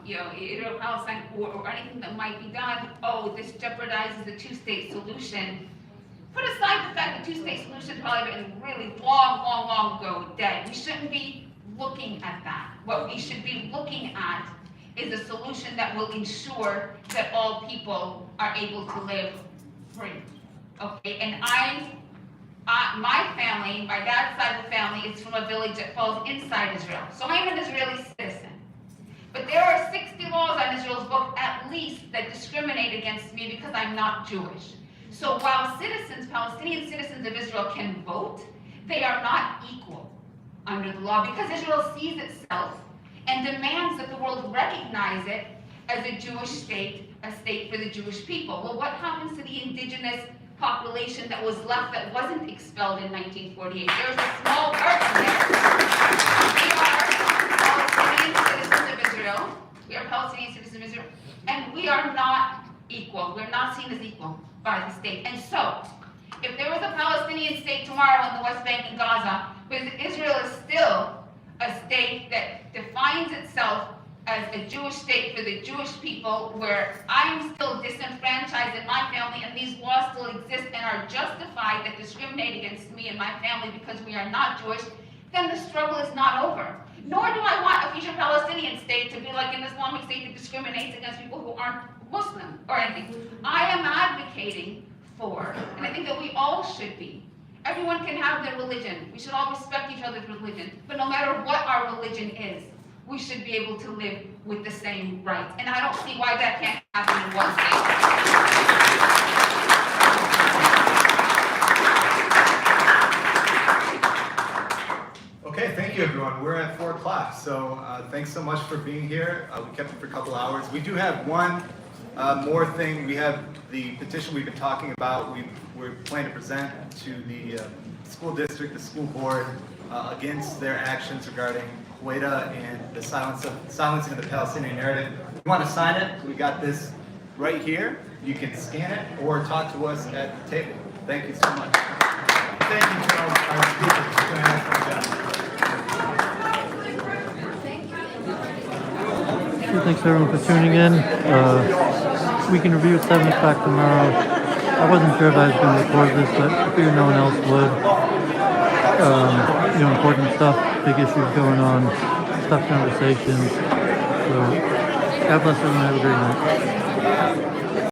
you know, Israel, Palestine, or anything that might be done, oh, this jeopardizes the 2-state solution. Put aside the fact that 2-state solution probably been really long ago dead. We shouldn't be looking at that. What we should be looking at is a solution that will ensure that all people are able to live free. Okay, and my family, my dad's side of the family is from a village that falls inside Israel. So I'm an Israeli citizen. But there are 60 laws on Israel's book at least that discriminate against me because I'm not Jewish. So while Palestinian citizens of Israel can vote, they are not equal under the law because Israel sees itself and demands that the world recognize it as a Jewish state, a state for the Jewish people. Well, what happens to the indigenous population that was left that wasn't expelled in 1948? There's a small part of it. We are Palestinian citizens of Israel. We are Palestinian citizens of Israel, and we are not equal. We're not seen as equal by the state. And so, if there was a Palestinian state tomorrow in the West Bank and Gaza, but Israel is still a state that defines itself as a Jewish state for the Jewish people, where I'm still disenfranchised in my family, and these laws still exist and are justified that discriminate against me and my family because we are not Jewish, then the struggle is not over. Nor do I want a future Palestinian state to be like an Islamic state that discriminates against people who aren't Muslim or anything. I am advocating for, and I think that we all should be, everyone can have their religion. We should all respect each other's religion. But no matter what our religion is, we should be able to live with the same rights. And I don't see why that can't happen in one state. Okay, thank you everyone. We're at 4 o'clock, so thanks so much for being here. We kept it for a couple hours. We do have one more thing. We have the petition we've been talking about. We're planning to present to the school district, the school board, against their actions regarding Huwaida and the silencing of the Palestinian narrative. If you want to sign it, we got this right here. You can scan it or talk to us at the table. Thank you so much. Thank you to our speakers for doing an excellent job. Thanks everyone for tuning in. We can review at 7 o'clock tomorrow. I wasn't sure if I was going to record this, but I figured no one else would. You know, important stuff, big issues going on, tough conversations. So, God bless everyone. Have a great night.